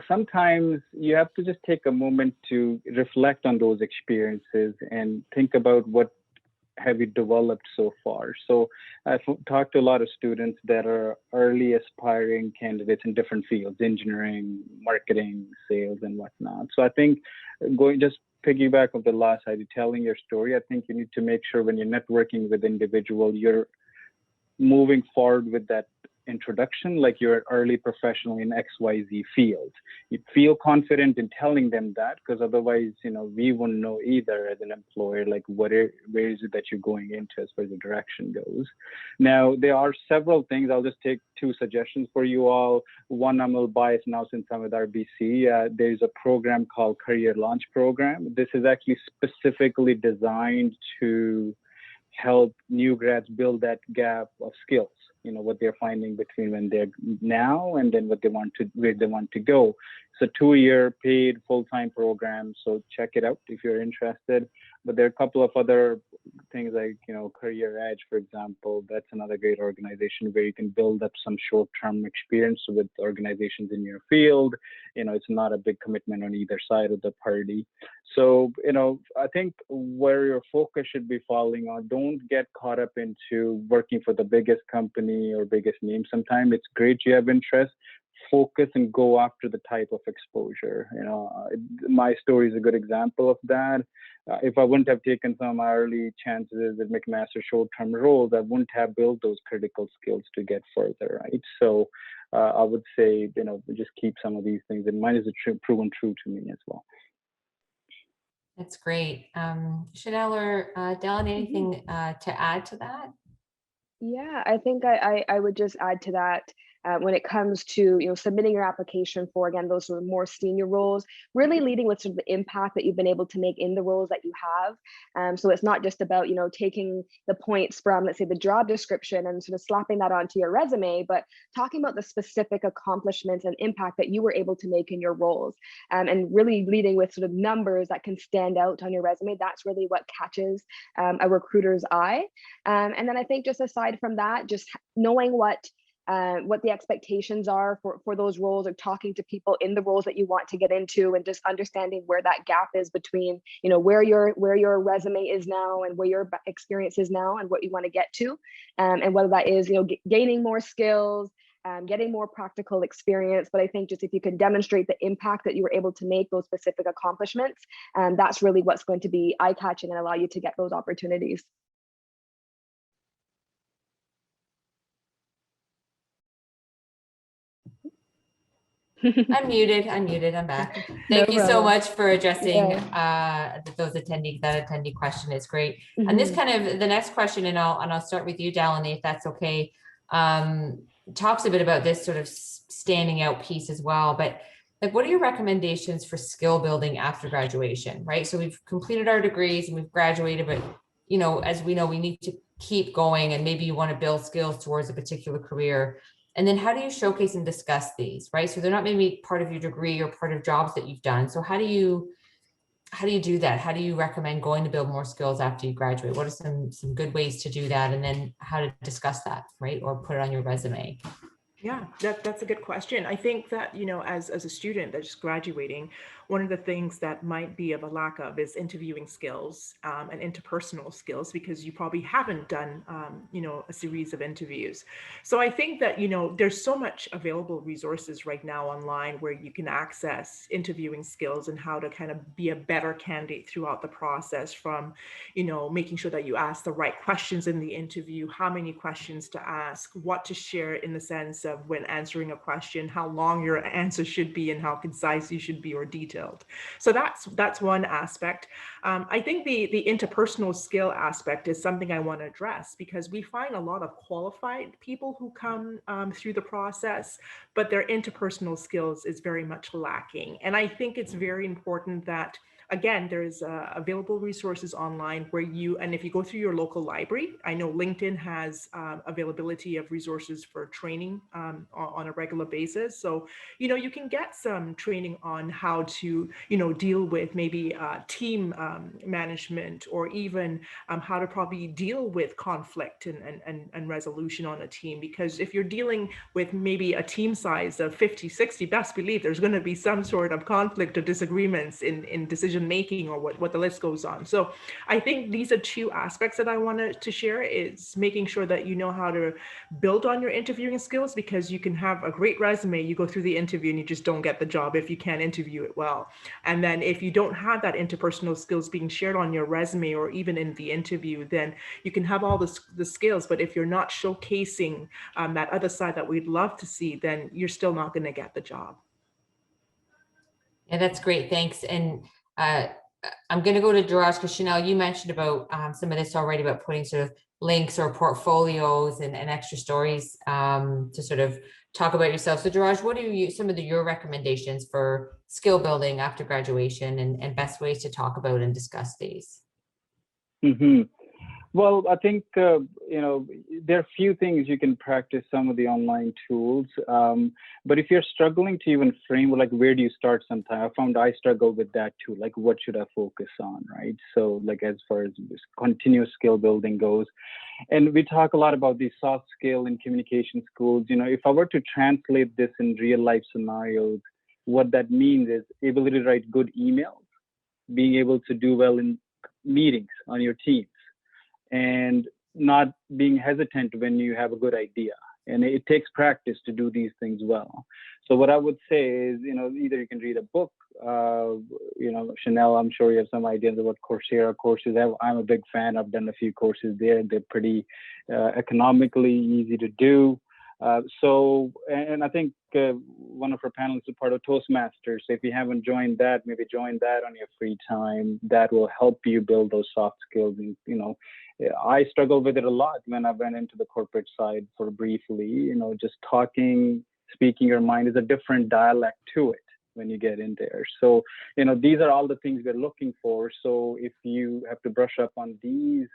sometimes you have to just take a moment to reflect on those experiences and think about what have you developed so far. So I've talked to a lot of students that are early aspiring candidates in different fields, engineering, marketing, sales, and whatnot. So I think just piggyback of the last idea, telling your story, I think you need to make sure when you're networking with individual, you're moving forward with that introduction like you're an early professional in XYZ field. You feel confident in telling them that, because otherwise, we wouldn't know either as an employer, like where is it that you're going into as far as the direction goes. Now, there are several things. I'll just take two suggestions for you all. One, I'm a little biased now since I'm with RBC. There's a program called Career Launch Program. This is actually specifically designed to help new grads build that gap of skills, what they're finding between when they're now and then where they want to go. It's a 2-year paid full-time program, so check it out if you're interested. But there are a couple of other things like, Career Edge, for example. That's another great organization where you can build up some short-term experience with organizations in your field. It's not a big commitment on either side of the party. So, I think where your focus should be falling on, don't get caught up into working for the biggest company or biggest name. Sometimes it's great you have interest. Focus and go after the type of exposure. My story is a good example of that. If I wouldn't have taken some early chances with McMaster short-term roles, I wouldn't have built those critical skills to get further, right? So I would say, just keep some of these things in mind. It's proven true to me as well. That's great. Chanel or Dylan, anything to add to that? Yeah, I think I would just add to that. When it comes to submitting your application for, again, those sort of more senior roles, really leading with sort of the impact that you've been able to make in the roles that you have. So it's not just about taking the points from, let's say, the job description and sort of slapping that onto your resume, but talking about the specific accomplishments and impact that you were able to make in your roles, and really leading with sort of numbers that can stand out on your resume. That's really what catches a recruiter's eye. And then I think just aside from that, just knowing what the expectations are for those roles, or talking to people in the roles that you want to get into, and just understanding where that gap is between where your resume is now and where your experience is now and what you want to get to, and whether that is gaining more skills, getting more practical experience. But I think just if you can demonstrate the impact that you were able to make, those specific accomplishments, that's really what's going to be eye-catching and allow you to get those opportunities. I'm muted, I'm back. Thank you so much for addressing that attendee question. It's great. And this kind of the next question, and I'll start with you, Delaney, if that's okay, talks a bit about this sort of standing out piece as well. But like, what are your recommendations for skill building after graduation, right? So we've completed our degrees and we've graduated, but as we know, we need to keep going, and maybe you want to build skills towards a particular career. And then how do you showcase and discuss these, right? So they're not maybe part of your degree or part of jobs that you've done. So how do you do that? How do you recommend going to build more skills after you graduate? What are some good ways to do that? And then how to discuss that, right? Or put it on your resume? Yeah, that's a good question. I think that, as a student that's just graduating, one of the things that might be of a lack of is interviewing skills and interpersonal skills, because you probably haven't done, a series of interviews. So I think that, there's so much available resources right now online where you can access interviewing skills and how to kind of be a better candidate throughout the process, from, making sure that you ask the right questions in the interview, how many questions to ask, what to share in the sense of when answering a question, how long your answer should be and how concise you should be or detailed. So that's one aspect. I think the interpersonal skill aspect is something I want to address, because we find a lot of qualified people who come through the process, but their interpersonal skills is very much lacking. And I think it's very important that, again, there's available resources online where and if you go through your local library, I know LinkedIn has availability of resources for training on a regular basis. So, you can get some training on how to, deal with maybe team management, or even how to probably deal with conflict and resolution on a team. Because if you're dealing with maybe a team size of 50, 60, best believe there's going to be some sort of conflict or disagreements in decision making, or what the list goes on. So I think these are two aspects that I wanted to share, is making sure that you know how to build on your interviewing skills, because you can have a great resume, you go through the interview and you just don't get the job if you can't interview it well. And then if you don't have that interpersonal skills being shared on your resume or even in the interview, then you can have all the skills, but if you're not showcasing that other side that we'd love to see, then you're still not going to get the job. Yeah, that's great. Thanks. And I'm going to go to Duraj, because Chanel, you mentioned about some of this already, about putting sort of links or portfolios and extra stories to sort of talk about yourself. So Duraj, what are some of your recommendations for skill building after graduation, and best ways to talk about and discuss these? Mm-hmm. Well, I think, there are a few things you can practice some of the online tools. But if you're struggling to even frame, like, where do you start sometime? I found I struggle with that too. Like, what should I focus on, right? So, like, as far as this continuous skill building goes, and we talk a lot about these soft skill and communication skills. If I were to translate this in real life scenarios, what that means is ability to write good emails, being able to do well in meetings on your teams, and not being hesitant when you have a good idea. And it takes practice to do these things well. So what I would say is, either you can read a book, Chanel, I'm sure you have some ideas about Coursera courses. I'm a big fan. I've done a few courses there. They're pretty economically easy to do. And I think one of our panelists is part of Toastmasters. So if you haven't joined that, maybe join that on your free time. That will help you build those soft skills. And, I struggle with it a lot when I went into the corporate side for briefly, just speaking your mind is a different dialect to it when you get in there. So, these are all the things we're looking for. So if you have to brush up on these,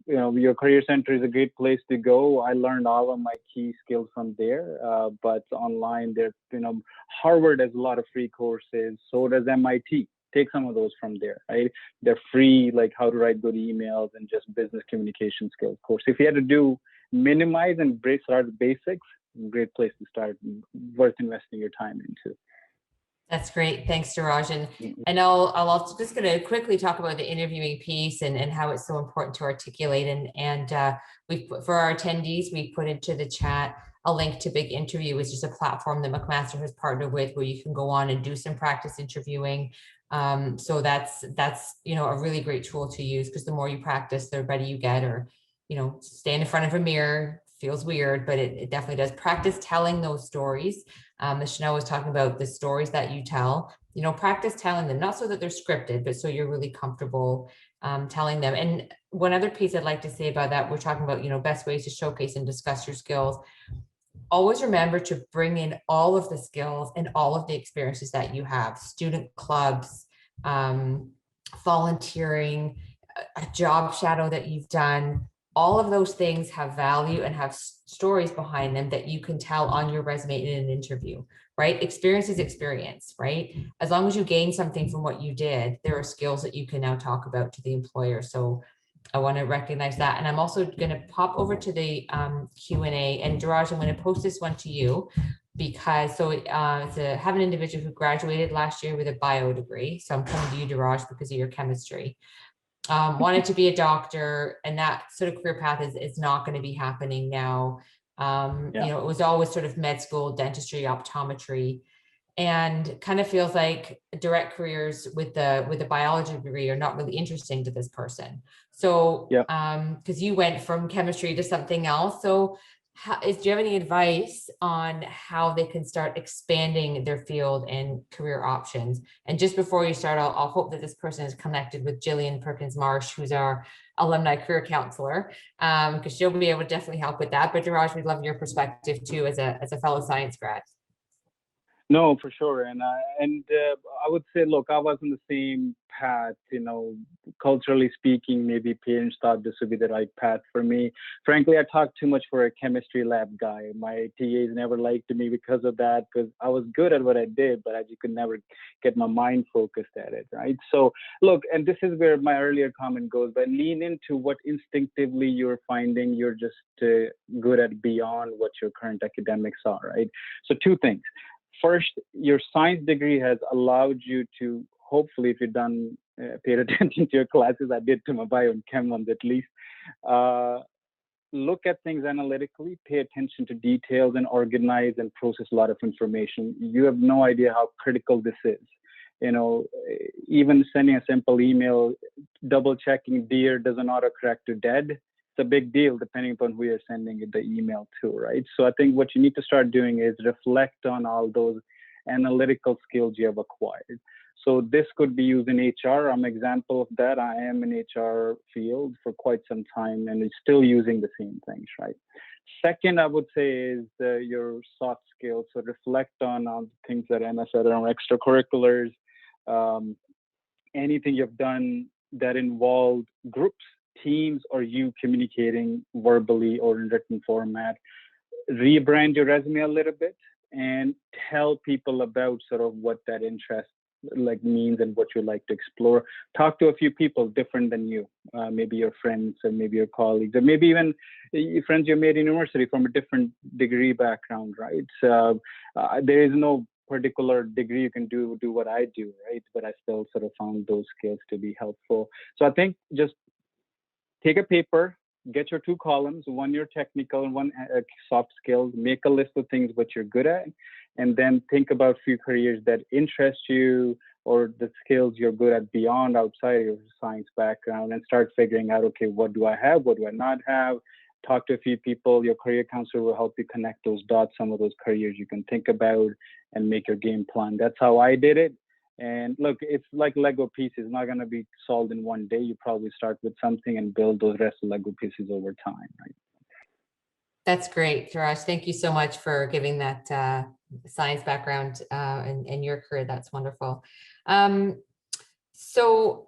your career center is a great place to go. I learned all of my key skills from there, but online there, Harvard has a lot of free courses. So does MIT. Take some of those from there, right? They're free, like how to write good emails and just business communication skills course. If you had to minimize and start with basics, great place to start, worth investing your time into. That's great. Thanks, Duraj. And I'll also just going to quickly talk about the interviewing piece and how it's so important to articulate. And for our attendees, we put into the chat a link to Big Interview, which is a platform that McMaster has partnered with, where you can go on and do some practice interviewing. So that's a really great tool to use, because the more you practice, the better you get. Or stand in front of a mirror, feels weird, but it definitely does. Practice telling those stories. As Chanel was talking about, the stories that you tell, practice telling them, not so that they're scripted, but so you're really comfortable telling them. And one other piece I'd like to say about that, we're talking about, best ways to showcase and discuss your skills. Always remember to bring in all of the skills and all of the experiences that you have: student clubs, volunteering, a job shadow that you've done. All of those things have value and have stories behind them that you can tell on your resume in an interview, right? Experience is experience, right? As long as you gain something from what you did, there are skills that you can now talk about to the employer. So I want to recognize that. And I'm also going to pop over to the Q&A. And Duraj, I'm going to post this one to you, because have an individual who graduated last year with a bio degree. So I'm coming to you, Diraj, because of your chemistry. Wanted to be a doctor, and that sort of career path is not going to be happening now. You know, it was always sort of med school, dentistry, optometry, and kind of feels like direct careers with the biology degree are not really interesting to this person. So, because you went from chemistry to something else, so do you have any advice on how they can start expanding their field and career options? And just before you start, I'll hope that this person is connected with Jillian Perkins Marsh, who's our alumni career counselor, because she'll be able to definitely help with that. But Diraj, we'd love your perspective too, as a fellow science grad. No, for sure. And I would say, look, I was on the same path, you know, culturally speaking, maybe parents thought this would be the right path for me. Frankly, I talked too much for a chemistry lab guy. My TAs never liked me because of that, because I was good at what I did, but I just could never get my mind focused at it, right? So look, and this is where my earlier comment goes, but lean into what instinctively you're finding you're just good at beyond what your current academics are, right? So two things. First, your science degree has allowed you to, hopefully, if you've paid attention to your classes, I did to my bio and chem ones at least, look at things analytically, pay attention to details, and organize and process a lot of information. You have no idea how critical this is. You know, even sending a simple email, double checking dear doesn't autocorrect to dead. It's a big deal depending upon who you're sending the email to, right? So I think what you need to start doing is reflect on all those analytical skills you have acquired. So this could be used in HR. I'm an example of that. I am in HR field for quite some time and is still using the same things, right? Second, I would say is your soft skills. So reflect on all the things that Anna said around extracurriculars, anything you've done that involved groups, teams, or you communicating verbally or in written format. Rebrand your resume a little bit and tell people about sort of what that interest like means and what you like to explore. Talk to a few people different than you, maybe your friends or maybe your colleagues, or maybe even friends you made in university from a different degree background, right? So there is no particular degree you can do what I do, right? But I still sort of found those skills to be helpful. So I think just take a paper, get your 2 columns, one your technical and one soft skills, make a list of things what you're good at, and then think about few careers that interest you or the skills you're good at beyond outside your science background, and start figuring out, okay, what do I have? What do I not have? Talk to a few people. Your career counselor will help you connect those dots, some of those careers you can think about, and make your game plan. That's how I did it. And look, it's like Lego pieces, not going to be solved in one day. You probably start with something and build those rest of Lego pieces over time, right? That's great, Diraj. Thank you so much for giving that science background in your career. That's wonderful. So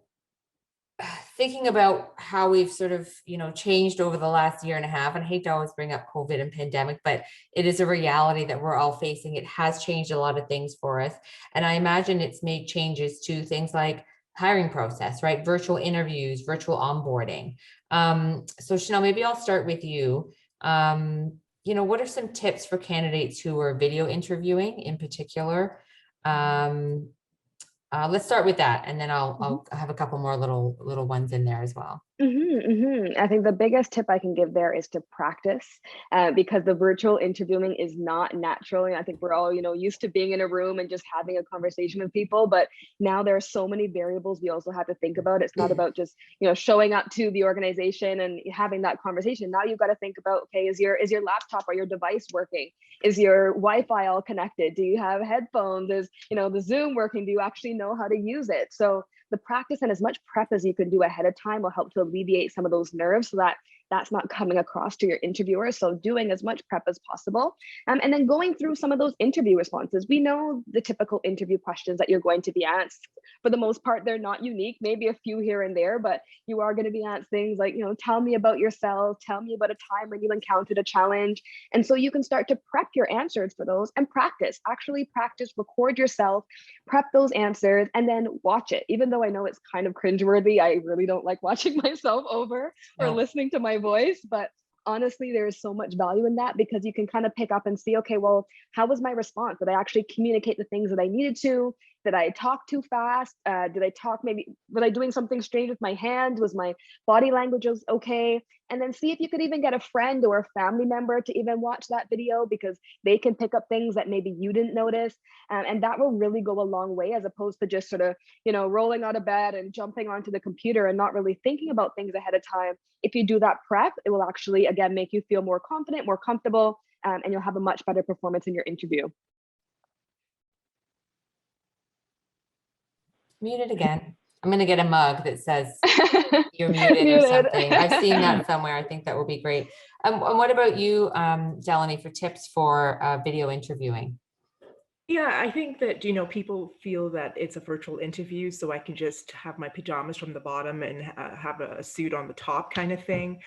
thinking about how we've sort of, changed over the last year and a half, and I hate to always bring up COVID and pandemic, but it is a reality that we're all facing. It has changed a lot of things for us. And I imagine it's made changes to things like hiring process, right? Virtual interviews, virtual onboarding. So Chanel, maybe I'll start with you. What are some tips for candidates who are video interviewing in particular? Let's start with that, and then I'll have a couple more little ones in there as well. I think the biggest tip I can give there is to practice, because the virtual interviewing is not natural. And I think we're all, used to being in a room and just having a conversation with people. But now there are so many variables we also have to think about. It's not about just, showing up to the organization and having that conversation. Now you've got to think about, okay, is your laptop or your device working? Is your Wi-Fi all connected? Do you have headphones? Is, the Zoom working? Do you actually know how to use it? So the practice and as much prep as you can do ahead of time will help to alleviate some of those nerves so that that's not coming across to your interviewer. So doing as much prep as possible. And then going through some of those interview responses. We know the typical interview questions that you're going to be asked. For the most part, they're not unique, maybe a few here and there, but you are going to be asked things like, tell me about yourself, tell me about a time when you encountered a challenge. And so you can start to prep your answers for those and actually practice, record yourself, prep those answers, and then watch it. Even though I know it's kind of cringeworthy, I really don't like watching myself over or listening to my voice, but honestly, there is so much value in that because you can kind of pick up and see, okay, well, how was my response? Did I actually communicate the things that I needed to? Did I talk too fast? Did I talk maybe, was I doing something strange with my hand? Was my body language okay? And then see if you could even get a friend or a family member to even watch that video because they can pick up things that maybe you didn't notice. And that will really go a long way as opposed to just sort of, rolling out of bed and jumping onto the computer and not really thinking about things ahead of time. If you do that prep, it will actually, again, make you feel more confident, more comfortable, and you'll have a much better performance in your interview. Muted again. I'm going to get a mug that says you're muted or something. I've seen that somewhere. I think that will be great. And what about you, Delaney, for tips for video interviewing? Yeah, I think that, people feel that it's a virtual interview, so I can just have my pajamas from the bottom and have a suit on the top kind of thing.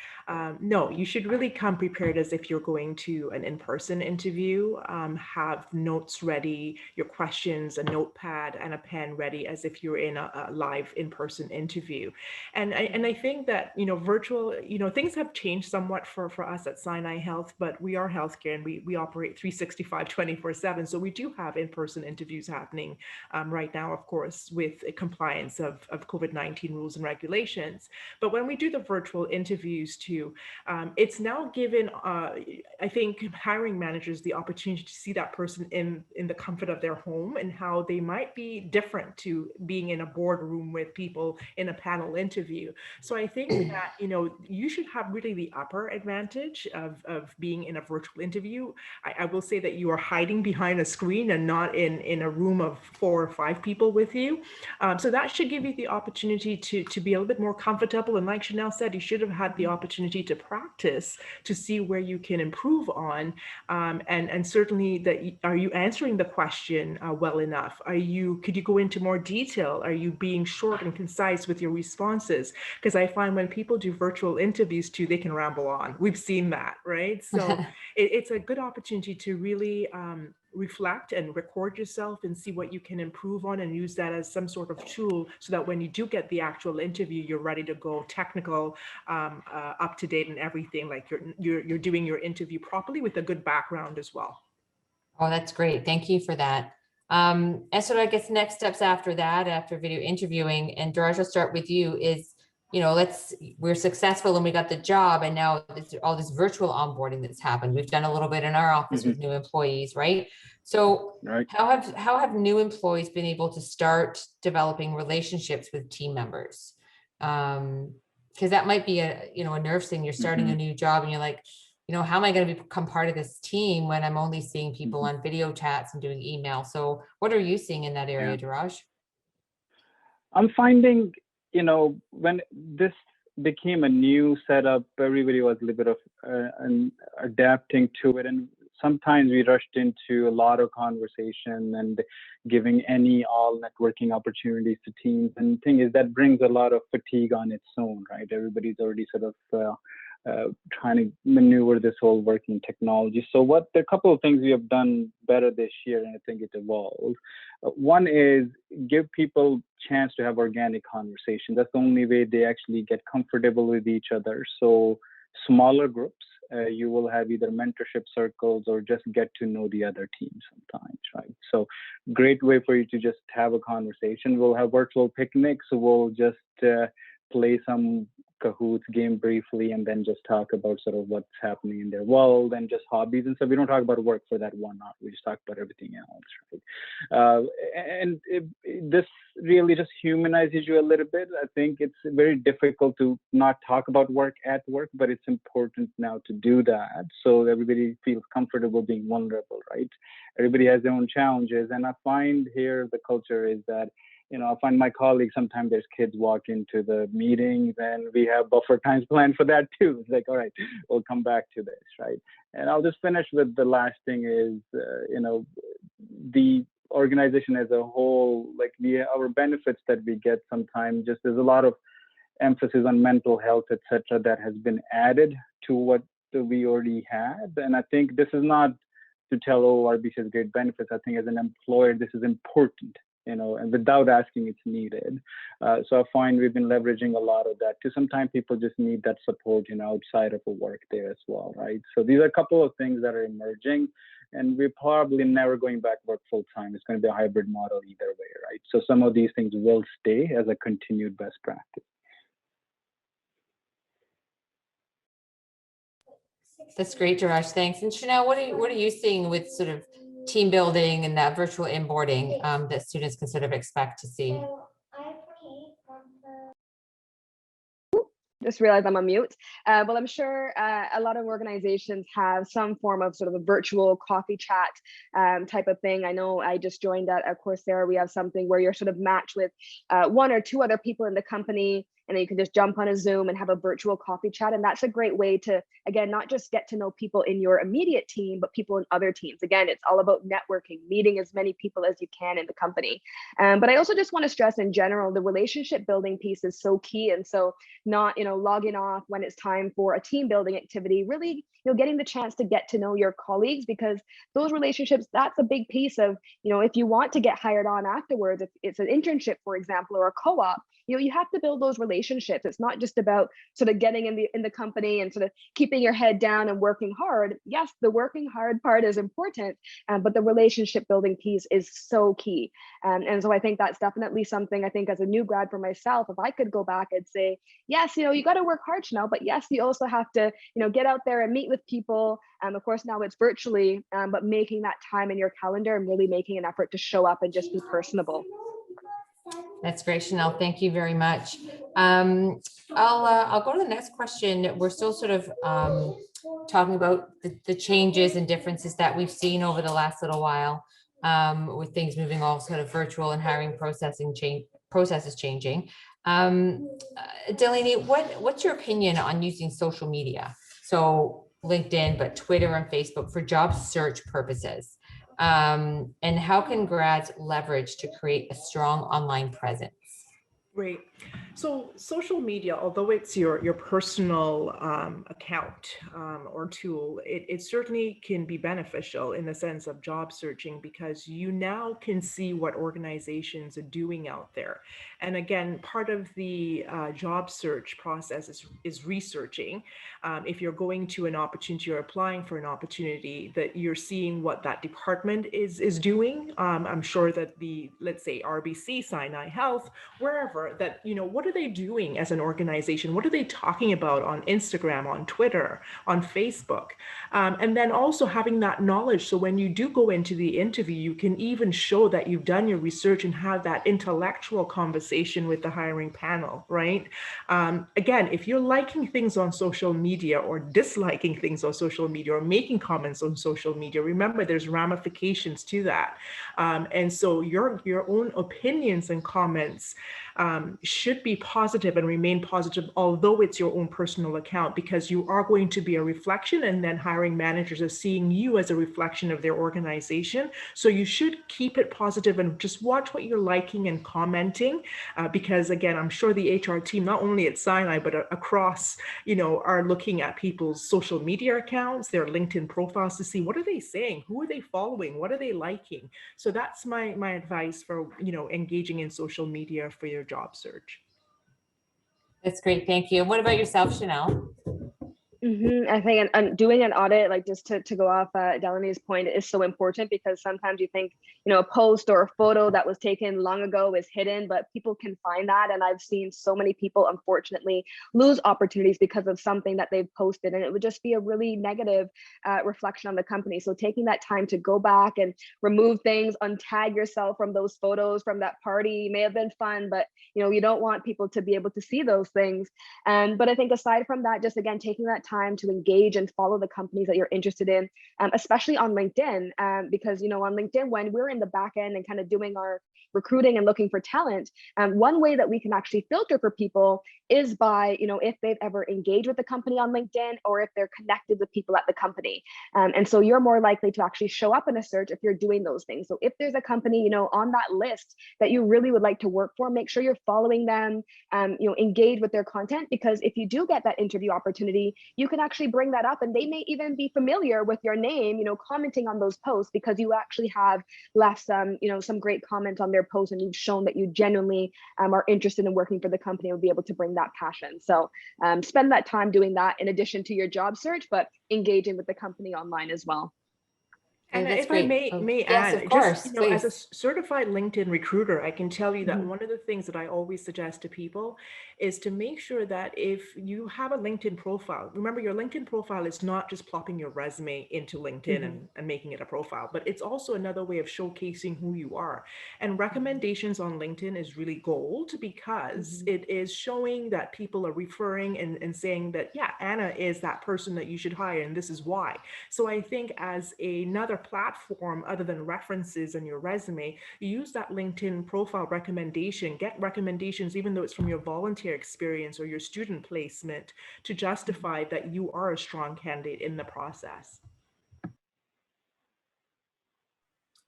No, you should really come prepared as if you're going to an in-person interview. Have notes ready, your questions, a notepad and a pen ready as if you're in a live in-person interview. And I think that, virtual, things have changed somewhat for us at Sinai Health, but we are healthcare and we operate 365, 24/7. So we do have in-person interviews happening right now, of course, with compliance of COVID-19 rules and regulations. But when we do the virtual interviews too, it's now given, I think, hiring managers the opportunity to see that person in the comfort of their home and how they might be different to being in a boardroom with people in a panel interview. So I think that, you should have really the upper advantage of being in a virtual interview. I will say that you are hiding behind a screen and not in a room of 4 or 5 people with you. So that should give you the opportunity to be a little bit more comfortable. And like Chanel said, you should have had the opportunity to practice to see where you can improve on. And certainly that, are you answering the question well enough? Could you go into more detail? Are you being short and concise with your responses? Because I find when people do virtual interviews too, they can ramble on. We've seen that, right? So it's a good opportunity to really reflect and record yourself and see what you can improve on and use that as some sort of tool so that when you do get the actual interview, you're ready to go technical, up to date and everything, like you're doing your interview properly with a good background as well. Oh, that's great. Thank you for that. And so I guess next steps after that, after video interviewing, and Daraj, I'll start with you, is, we're successful and we got the job, and now all this virtual onboarding that's happened. We've done a little bit in our office with new employees, right? So how have new employees been able to start developing relationships with team members? Because that might be a nerve thing. You're starting a new job and you're like, how am I going to become part of this team when I'm only seeing people on video chats and doing email? So what are you seeing in that area, Daraj? I'm finding, when this became a new setup, everybody was a little bit of adapting to it. And sometimes we rushed into a lot of conversation and giving all networking opportunities to teams. And the thing is, that brings a lot of fatigue on its own, right? Everybody's already sort of trying to maneuver this whole working technology. So a couple of things we have done better this year, and I think it evolved. One is give people chance to have organic conversation. That's the only way they actually get comfortable with each other. So smaller groups, you will have either mentorship circles or just get to know the other team sometimes, right? So great way for you to just have a conversation. We'll have virtual picnics. We'll just play some Kahoots game briefly and then just talk about sort of what's happening in their world and just hobbies and stuff. We don't talk about work for that 1 hour. We just talk about everything else, right? This really just humanizes you a little bit. I think it's very difficult to not talk about work at work, but it's important now to do that so everybody feels comfortable being vulnerable, right? Everybody has their own challenges. And I find here the culture is that I find my colleagues, sometimes there's kids walk into the meetings and we have buffer times planned for that too. It's like, all right, we'll come back to this, right? And I'll just finish with the last thing is, the organization as a whole, like our benefits that we get sometimes, just there's a lot of emphasis on mental health, etc., that has been added to what we already had. And I think this is not to tell, RBC has great benefits. I think as an employer, this is important. and without asking it's needed. So I find we've been leveraging a lot of that too. Sometimes people just need that support, outside of a work day as well, right? So these are a couple of things that are emerging, and we're probably never going back work full time. It's going to be a hybrid model either way, right? So some of these things will stay as a continued best practice. That's great, Daraj. Thanks. And Chanel, what are you seeing with sort of team building and that virtual onboarding that students can sort of expect to see? Just realized I'm on mute. Well, I'm sure a lot of organizations have some form of sort of a virtual coffee chat type of thing. I know I just joined at Coursera. We have something where you're sort of matched with one or two other people in the company, and then you can just jump on a Zoom and have a virtual coffee chat. And that's a great way to, again, not just get to know people in your immediate team, but people in other teams. Again, it's all about networking, meeting as many people as you can in the company. But I also just want to stress in general, the relationship building piece is so key. And so not, logging off when it's time for a team building activity, really, getting the chance to get to know your colleagues, because those relationships, that's a big piece of, if you want to get hired on afterwards, if it's an internship, for example, or a co-op, you have to build those relationships. It's not just about sort of getting in the company and sort of keeping your head down and working hard. Yes, the working hard part is important, but the relationship building piece is so key. And so I think that's definitely something, I think as a new grad for myself, if I could go back, I'd say, yes, you got to work hard, Chanel, but yes, you also have to, get out there and meet with people. Of course, now it's virtually, but making that time in your calendar and really making an effort to show up and just be personable. That's great, Chanel. Thank you very much. I'll go to the next question. We're still sort of talking about the changes and differences that we've seen over the last little while with things moving all sort of virtual and hiring processes changing. Delaney, what's your opinion on using social media? So LinkedIn, but Twitter and Facebook for job search purposes. And how can grads leverage to create a strong online presence? Great. So social media, although it's your personal account or tool, it certainly can be beneficial in the sense of job searching, because you now can see what organizations are doing out there. And again, part of the job search process is researching. If you're going to an opportunity or applying for an opportunity, that you're seeing what that department is doing. I'm sure that let's say RBC, Sinai Health, wherever, that, what are they doing as an organization? What are they talking about on Instagram, on Twitter, on Facebook? And then also having that knowledge. So when you do go into the interview, you can even show that you've done your research and have that intellectual conversation with the hiring panel, right? Again, if you're liking things on social media or disliking things on social media or making comments on social media, remember there's ramifications to that. And so your own opinions and comments should be positive and remain positive, although it's your own personal account, because you are going to be a reflection, and then hiring managers are seeing you as a reflection of their organization. So you should keep it positive and just watch what you're liking and commenting, because again, I'm sure the HR team, not only at Sinai, but across, are looking at people's social media accounts, their LinkedIn profiles to see what are they saying, who are they following, what are they liking. So that's my advice for, engaging in social media for your job search. That's great. Thank you. What about yourself, Chanel? I think and doing an audit, like just to go off Delaney's point, is so important, because sometimes you think, a post or a photo that was taken long ago is hidden, but people can find that. And I've seen so many people, unfortunately, lose opportunities because of something that they've posted. And it would just be a really negative reflection on the company. So taking that time to go back and remove things, untag yourself from those photos from that party may have been fun, but you don't want people to be able to see those things. But I think aside from that, just again, taking that time to engage and follow the companies that you're interested in, especially on LinkedIn, because on LinkedIn, when we're in the back end and kind of doing our recruiting and looking for talent, one way that we can actually filter for people is by if they've ever engaged with the company on LinkedIn, or if they're connected with people at the company, and so you're more likely to actually show up in a search if you're doing those things. So if there's a company on that list that you really would like to work for, make sure you're following them, engage with their content, because if you do get that interview opportunity, you you can actually bring that up, and they may even be familiar with your name, commenting on those posts because you actually have left some great comments on their posts, and you've shown that you genuinely are interested in working for the company and will be able to bring that passion. So spend that time doing that in addition to your job search, but engaging with the company online as well. And that's if I great. may Yes, add, of course, just, as a please. certified LinkedIn recruiter, I can tell you that Mhm. one of the things that I always suggest to people is to make sure that if you have a LinkedIn profile, remember your LinkedIn profile is not just plopping your resume into LinkedIn and making it a profile, but it's also another way of showcasing who you are. And recommendations on LinkedIn is really gold because it is showing that people are referring and saying that, yeah, Anna is that person that you should hire, and this is why. So I think as another platform other than references in your resume, you use that LinkedIn profile recommendation, get recommendations, even though it's from your volunteer experience or your student placement, to justify that you are a strong candidate in the process.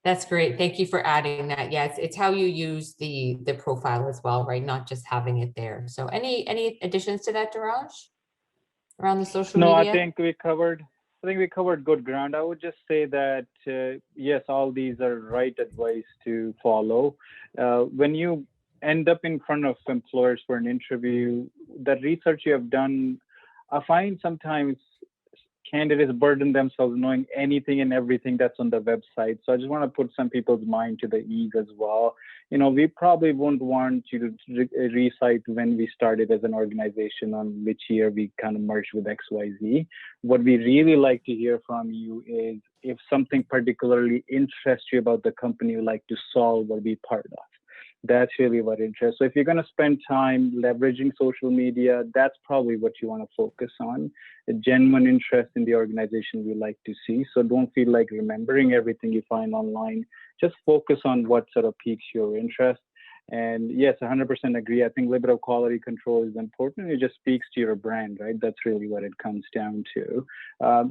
That's great. Thank you for adding that. Yeah, it's how you use the profile as well, right? Not just having it there. So any additions to that, Daraj? Around the social No, media? I think we covered good ground. I would just say that yes, all these are right advice to follow. When you end up in front of employers for an interview, that research you have done, I find sometimes candidates burden themselves knowing anything and everything that's on the website. So I just want to put some people's mind to the ease as well. We probably won't want you to recite when we started as an organization, on which year we kind of merged with XYZ. What we really like to hear from you is if something particularly interests you about the company you like to solve or be part of. That's really what interests. So if you're going to spend time leveraging social media, that's probably what you want to focus on. A genuine interest in the organization we like to see. So don't feel like remembering everything you find online. Just focus on what sort of piques your interest. And yes, 100% agree. I think liberal quality control is important. It just speaks to your brand, right? That's really what it comes down to.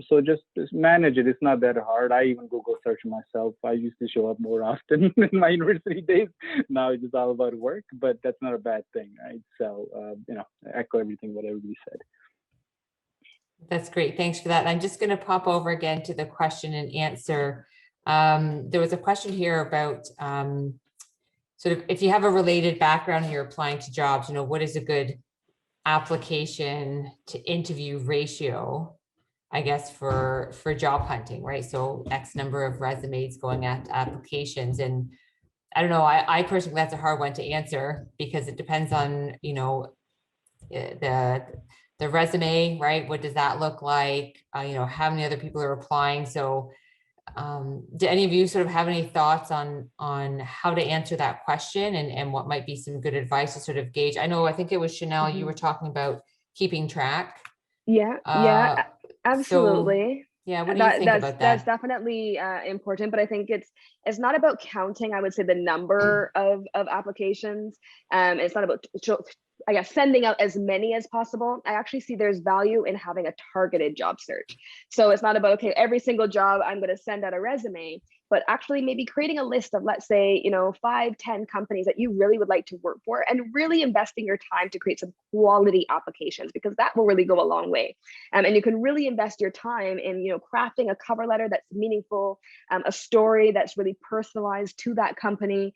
So just manage it. It's not that hard. I even Google search myself. I used to show up more often in my university days. Now it's just all about work, but that's not a bad thing, right? So, echo everything what everybody said. That's great. Thanks for that. I'm just going to pop over again to the question and answer. There was a question here about sort of if you have a related background and you're applying to jobs, what is a good application to interview ratio, I guess, for job hunting, right? So X number of resumes going at applications. And I don't know, I personally, that's a hard one to answer because it depends on, the resume, right? What does that look like? How many other people are applying? So do any of you sort of have any thoughts on how to answer that question and what might be some good advice to sort of gauge? I think it was Chanel, you were talking about keeping track. Yeah, absolutely. So, yeah, what do you think about That's that? definitely important, but I think it's not about counting. I would say the number of applications. It's not about sending out as many as possible. I actually see there's value in having a targeted job search. So it's not about, okay, every single job I'm going to send out a resume, but actually maybe creating a list of, let's say, 5, 10 companies that you really would like to work for, and really investing your time to create some quality applications, because that will really go a long way. And you can really invest your time in, crafting a cover letter that's meaningful, a story that's really personalized to that company.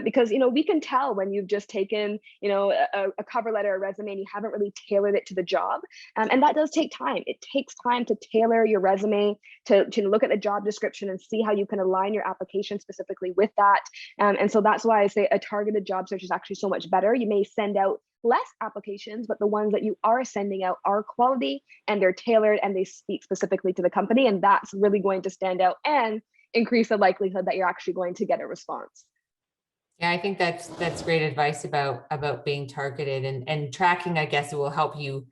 Because, we can tell when you've just taken, a cover letter, a resume, and you haven't really tailored it to the job. And that does take time. It takes time to tailor your resume, to look at the job description and see how you can align your application specifically with that. And so that's why I say a targeted job search is actually so much better. You may send out less applications, but the ones that you are sending out are quality and they're tailored and they speak specifically to the company. And that's really going to stand out and increase the likelihood that you're actually going to get a response. Yeah, I think that's great advice about being targeted and tracking. I guess it will help you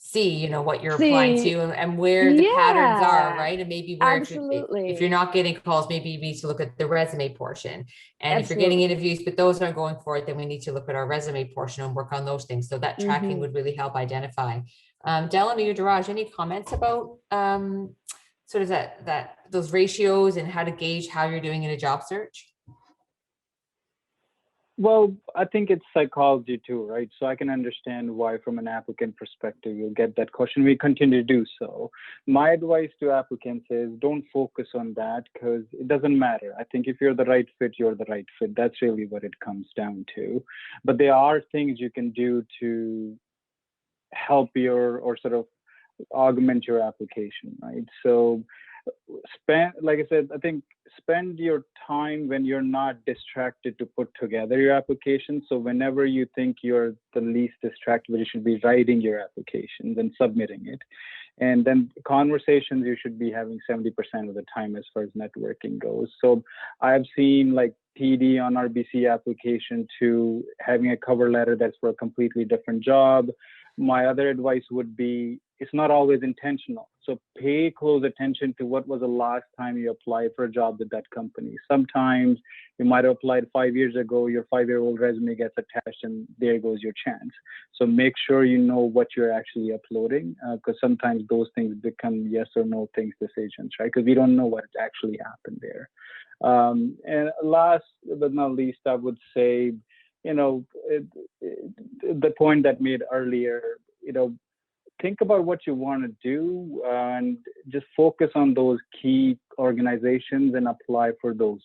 see, what you're applying to and where the patterns are, right? And maybe where if you're not getting calls, maybe you need to look at the resume portion. And if you're getting interviews, but those aren't going for it, then we need to look at our resume portion and work on those things. So that tracking would really help identify. Delany or Daraj, any comments about sort of those ratios and how to gauge how you're doing in a job search? Well, I think it's psychology too, right? So I can understand why, from an applicant perspective, you'll get that question. We continue to do so. My advice to applicants is don't focus on that because it doesn't matter. I think if you're the right fit, you're the right fit. That's really what it comes down to. But there are things you can do to help or sort of augment your application, right? So like I said, I think spend your time when you're not distracted to put together your application. So whenever you think you're the least distracted, you should be writing your applications and submitting it. And then conversations you should be having 70% of the time as far as networking goes. So I've seen like TD on RBC application to having a cover letter that's for a completely different job. My other advice would be it's not always intentional. So pay close attention to what was the last time you applied for a job with that company. Sometimes you might have applied 5 years ago, your 5-year-old resume gets attached and there goes your chance. So make sure you know what you're actually uploading because sometimes those things become yes or no things decisions, right? Because we don't know what actually happened there. And last but not least, I would say, the point that made earlier, think about what you want to do and just focus on those key organizations and apply for those.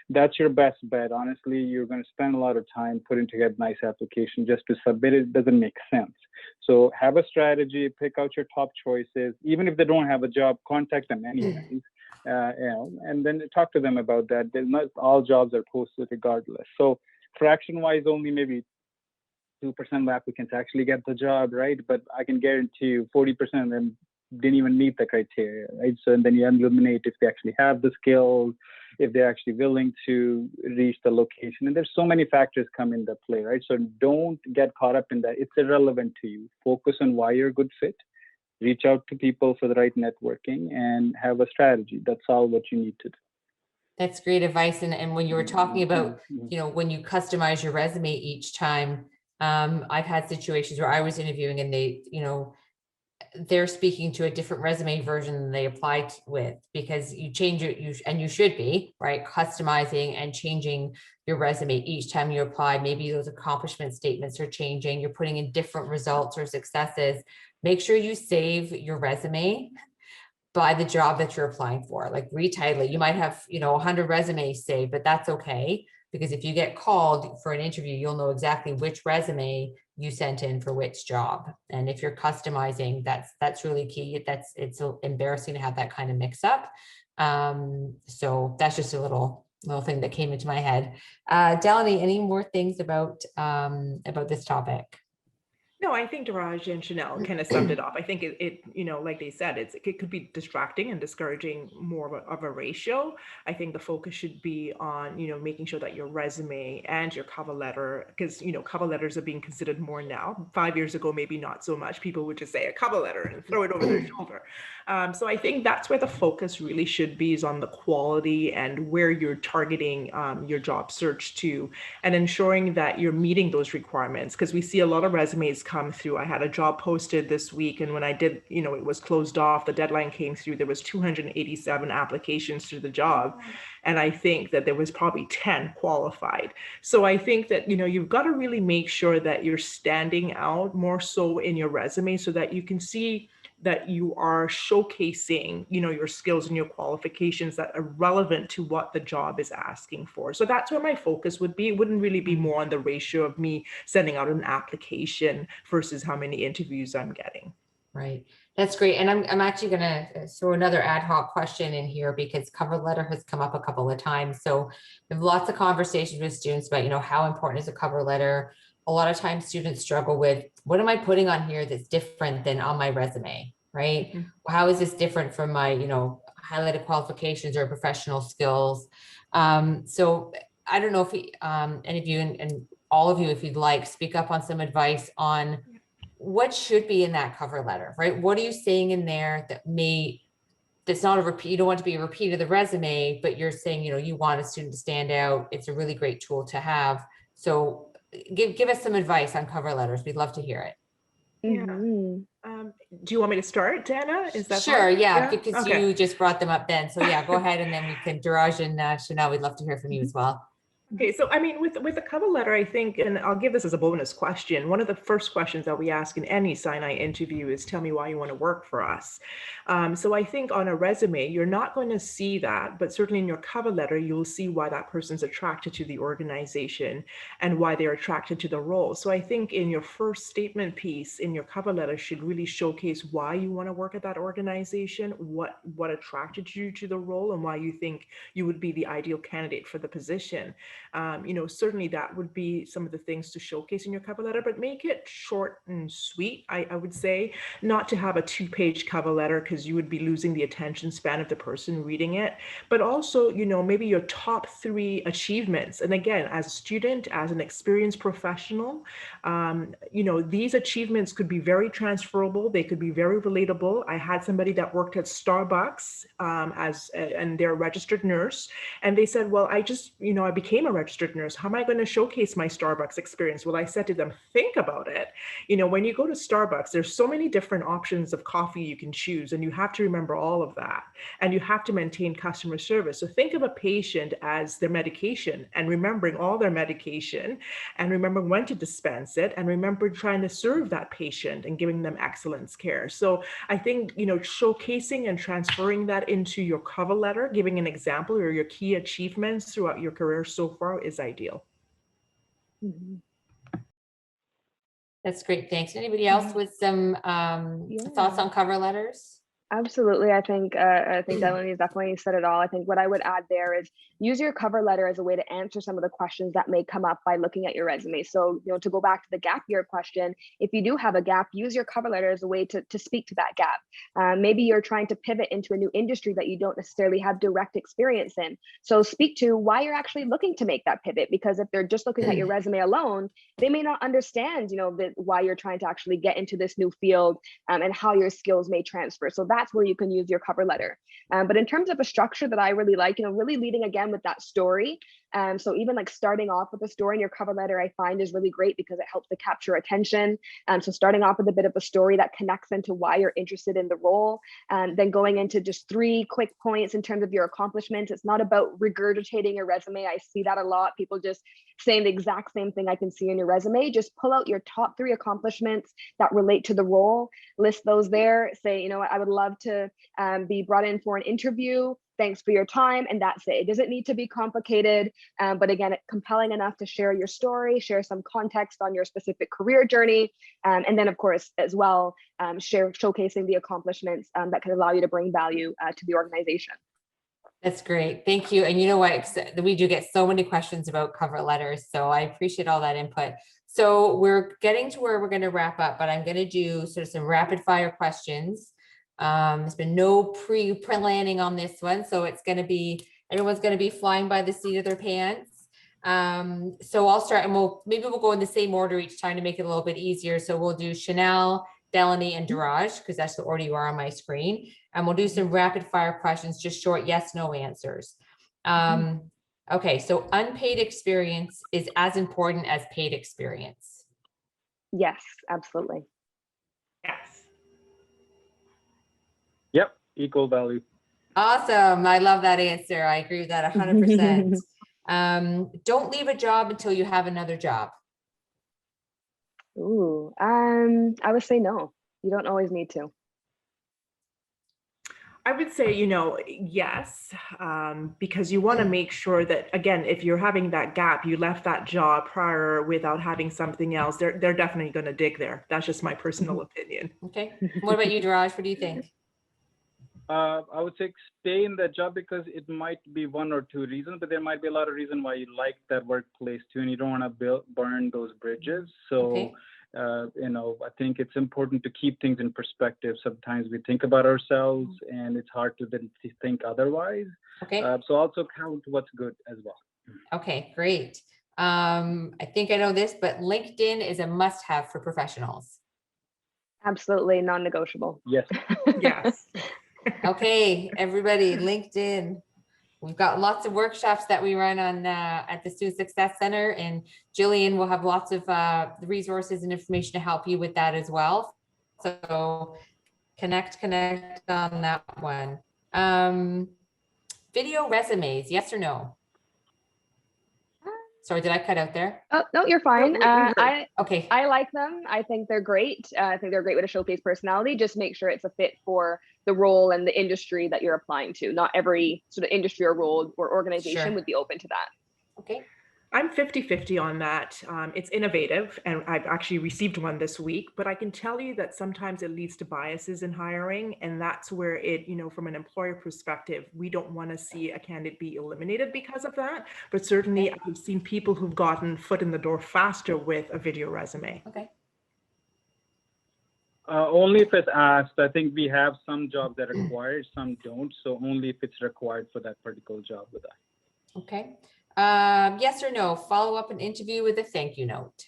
That's your best bet. Honestly, you're going to spend a lot of time putting together a nice application just to submit it. It doesn't make sense. So have a strategy, pick out your top choices. Even if they don't have a job, contact them anyways. And then talk to them about that. Not all jobs are posted regardless. So fraction-wise, only maybe 2% of applicants actually get the job, right? But I can guarantee you 40% of them didn't even meet the criteria, right? So and then you eliminate if they actually have the skills, if they're actually willing to reach the location. And there's so many factors come into play, right? So don't get caught up in that. It's irrelevant to you. Focus on why you're a good fit. Reach out to people for the right networking and have a strategy. That's all what you need to do. That's great advice. And when you were talking about, when you customize your resume each time, I've had situations where I was interviewing and they, they're speaking to a different resume version than they applied with because you change it, and you should be, right, customizing and changing your resume each time you apply. Maybe those accomplishment statements are changing. You're putting in different results or successes. Make sure you save your resume by the job that you're applying for, like retitle it. You might have, 100 resumes saved, but that's okay. Because if you get called for an interview, you'll know exactly which resume you sent in for which job. And if you're customizing, that's really key. It's embarrassing to have that kind of mix up. So that's just a little thing that came into my head. Delaney, any more things about this topic? No, I think Daraj and Chanel kind of summed it up. I think it like they said, it could be distracting and discouraging more of a ratio. I think the focus should be on, making sure that your resume and your cover letter, because, cover letters are being considered more now. 5 years ago, maybe not so much. People would just say a cover letter and throw it over their shoulder. So I think that's where the focus really should be, is on the quality and where you're targeting your job search to, and ensuring that you're meeting those requirements. Because we see a lot of resumes come through. I had a job posted this week, and when I did, it was closed off, the deadline came through, there was 287 applications to the job. And I think that there was probably 10 qualified. So I think that, you've got to really make sure that you're standing out more so in your resume so that you can see that you are showcasing, your skills and your qualifications that are relevant to what the job is asking for. So that's where my focus would be. It wouldn't really be more on the ratio of me sending out an application versus how many interviews I'm getting. Right. That's great. And I'm actually going to throw another ad hoc question in here because cover letter has come up a couple of times. So we have lots of conversations with students about, how important is a cover letter. A lot of times students struggle with, what am I putting on here that's different than on my resume, right? Mm-hmm. How is this different from my, highlighted qualifications or professional skills? So I don't know if any of you and all of you, if you'd like, speak up on some advice on what should be in that cover letter, right? What are you saying in there that's not a repeat? You don't want to be a repeat of the resume, but you're saying, you want a student to stand out. It's a really great tool to have. So give us some advice on cover letters. We'd love to hear it. Yeah. Do you want me to start, Dana? Is that sure? Yeah, because okay. You just brought them up then. So yeah, go ahead, and then we can, Daraj and Chanel, we'd love to hear from you as well. Okay, so I mean, with the cover letter, I think, and I'll give this as a bonus question. One of the first questions that we ask in any Sinai interview is, "Tell me why you want to work for us." So I think on a resume, you're not going to see that, but certainly in your cover letter, you'll see why that person's attracted to the organization and why they're attracted to the role. So I think in your first statement piece in your cover letter should really showcase why you want to work at that organization, what attracted you to the role, and why you think you would be the ideal candidate for the position. Certainly that would be some of the things to showcase in your cover letter, but make it short and sweet, I would say, not to have a 2-page cover letter because you would be losing the attention span of the person reading it, but also, maybe your top 3 achievements. And again, as a student, as an experienced professional, these achievements could be very transferable. They could be very relatable. I had somebody that worked at Starbucks and they're a registered nurse. And they said, well, I became a registered nurse. How am I going to showcase my Starbucks experience? Well, I said to them, think about it. When you go to Starbucks, there's so many different options of coffee you can choose, and you have to remember all of that. And you have to maintain customer service. So think of a patient as their medication and remembering all their medication and remembering when to dispense it and remember trying to serve that patient and giving them excellence care. So I think, showcasing and transferring that into your cover letter, giving an example or your key achievements throughout your career so far is ideal. Mhm. That's great. Thanks. Anybody else with some thoughts on cover letters? Absolutely. I think Delaney has definitely said it all. I think what I would add there is use your cover letter as a way to answer some of the questions that may come up by looking at your resume. So, to go back to the gap year question, if you do have a gap, use your cover letter as a way to speak to that gap. Maybe you're trying to pivot into a new industry that you don't necessarily have direct experience in. So speak to why you're actually looking to make that pivot, because if they're just looking at your resume alone, they may not understand, why you're trying to actually get into this new field and how your skills may transfer. So that's where you can use your cover letter. But in terms of a structure that I really like, really leading again with that story. So even like starting off with a story in your cover letter, I find is really great because it helps to capture attention. So starting off with a bit of a story that connects into why you're interested in the role, then going into just 3 quick points in terms of your accomplishments. It's not about regurgitating your resume. I see that a lot. People just saying the exact same thing I can see in your resume. Just pull out your top 3 accomplishments that relate to the role, list those there, say, I would love to be brought in for an interview. Thanks for your time. And that's it. It doesn't need to be complicated. But again, it's compelling enough to share your story, share some context on your specific career journey. And then, of course, as well, showcasing the accomplishments that can allow you to bring value to the organization. That's great. Thank you. And you know what? We do get so many questions about cover letters. So I appreciate all that input. So we're getting to where we're going to wrap up, but I'm going to do sort of some rapid fire questions. There's been no pre-planning on this one. So everyone's going to be flying by the seat of their pants. So I'll start and maybe we'll go in the same order each time to make it a little bit easier. So we'll do Chanel, Delaney, and Daraj, because that's the order you are on my screen. And we'll do some rapid fire questions, just short yes, no answers. Okay, so unpaid experience is as important as paid experience. Yes, absolutely. Yes. Yep, equal value. Awesome. I love that answer. I agree with that 100%. Don't leave a job until you have another job. Ooh, I would say no. You don't always need to. I would say, yes, because you want to make sure that, again, if you're having that gap, you left that job prior without having something else, they're definitely going to dig there. That's just my personal opinion. Okay. What about you, Daraj? What do you think? I would say stay in that job because it might be 1 or 2 reasons, but there might be a lot of reasons why you like that workplace too, and you don't want to burn those bridges. So, Okay. I think it's important to keep things in perspective. Sometimes we think about ourselves, and it's hard to then think otherwise. Okay. So also count what's good as well. Okay, great. I think I know this, but LinkedIn is a must-have for professionals. Absolutely non-negotiable. Yes. Yes. Okay, everybody, LinkedIn. We've got lots of workshops that we run on at the Student Success Center, and Jillian will have lots of resources and information to help you with that as well. So connect on that one. Video resumes, yes or no? Sorry, did I cut out there? Oh, no, you're fine. we heard. Okay, I like them. I think they're great. I think they're a great way to showcase personality. Just make sure it's a fit for the role and the industry that you're applying to. Not every sort of industry or role or organization Sure. would be open to that. okay. I'm 50-50 on that. It's innovative, and I've actually received one this week, but I can tell you that sometimes it leads to biases in hiring, and that's where it, from an employer perspective, we don't want to see a candidate be eliminated because of that. But certainly I've seen people who've gotten foot in the door faster with a video resume. Okay. Only if it's asked. I think we have some jobs that require, some don't. So only if it's required for that particular job with us. Okay. Yes or no, follow up an interview with a thank you note.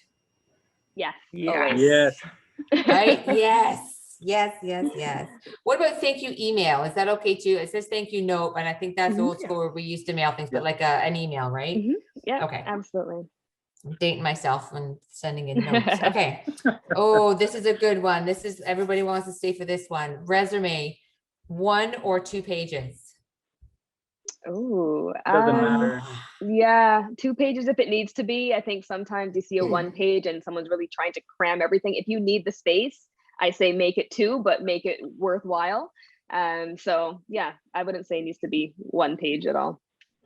Yes. Yes. Always. Yes. Right? Yes. What about thank you email? Is that okay too? It says thank you note, and I think that's Mhm. old school where we used to mail things, but like an email, right? Mhm. Yeah, Okay. absolutely. I'm dating myself when sending in notes. Okay. Oh, this is a good one. This is, everybody wants to stay for this one. Resume, 1 or 2 pages. Oh, Doesn't matter. yeah, 2 pages if it needs to be. I think sometimes you see a 1 page and someone's really trying to cram everything. If you need the space, I say make it 2, but make it worthwhile. So yeah, I wouldn't say it needs to be 1 page at all.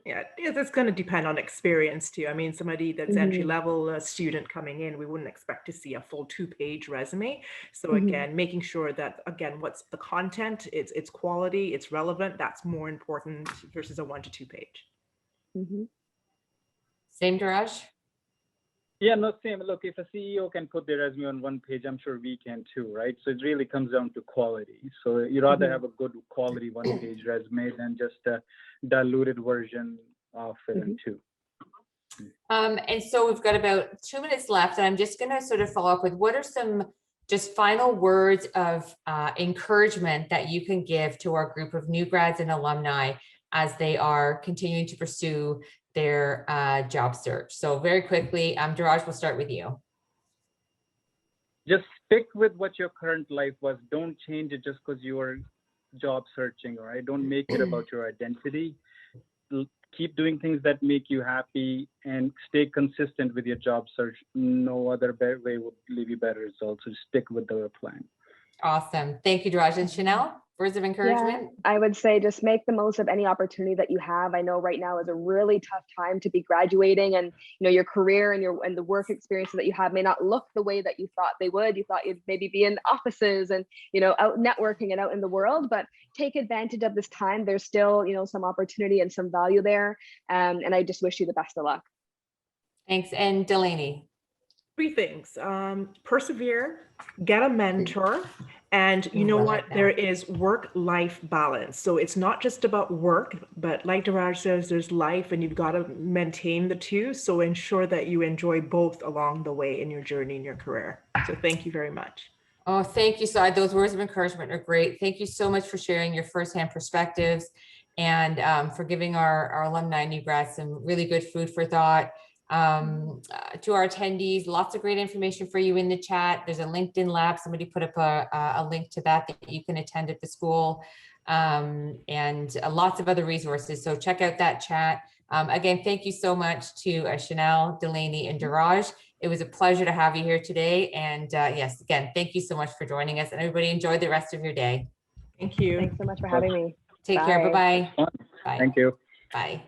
Yeah, it's going to depend on experience too. I mean, somebody that's entry level, a student coming in, we wouldn't expect to see a full 2-page resume. So again, making sure that, again, what's the content, it's quality, it's relevant, that's more important versus a 1 to 2 page. Same, Daraj? Yeah, no, same. Look, if a CEO can put their resume on 1 page, I'm sure we can too, right? So it really comes down to quality. So you'd rather have a good quality 1-page resume than just a diluted version of it in 2. And so we've got about 2 minutes left, and I'm just going to sort of follow up with what are some just final words of encouragement that you can give to our group of new grads and alumni as they are continuing to pursue their job search. So very quickly, Daraj, we'll start with you. Just stick with what your current life was. Don't change it just because you are job searching, all right? Don't make it about your identity. Keep doing things that make you happy and stay consistent with your job search. No other way would leave you better results. So stick with the plan. Awesome. Thank you, Daraj. And Chanel, words of encouragement? Yeah, I would say just make the most of any opportunity that you have. I know right now is a really tough time to be graduating, and your career and the work experiences that you have may not look the way that you thought they would. You thought you'd maybe be in offices and out networking and out in the world, but take advantage of this time. There's still some opportunity and some value there, and I just wish you the best of luck. Thanks. And Delaney? 3 things. Persevere, get a mentor, and you know what? There is work-life balance. So it's not just about work, but like Daraj says, there's life, and you've got to maintain the 2. So ensure that you enjoy both along the way in your journey in your career. So thank you very much. Oh, thank you. So those words of encouragement are great. Thank you so much for sharing your firsthand perspectives and for giving our alumni new grads some really good food for thought. To our attendees, lots of great information for you in the chat. There's a LinkedIn lab. Somebody put up a link to that you can attend at the school, and lots of other resources. So check out that chat. Again, thank you so much to Chanel, Delaney, and Daraj. It was a pleasure to have you here today. And yes, again, thank you so much for joining us, and everybody enjoy the rest of your day. Thank you. Thanks so much for having me. Take Bye. care. Bye-bye. Bye. Bye. Thank you. Bye.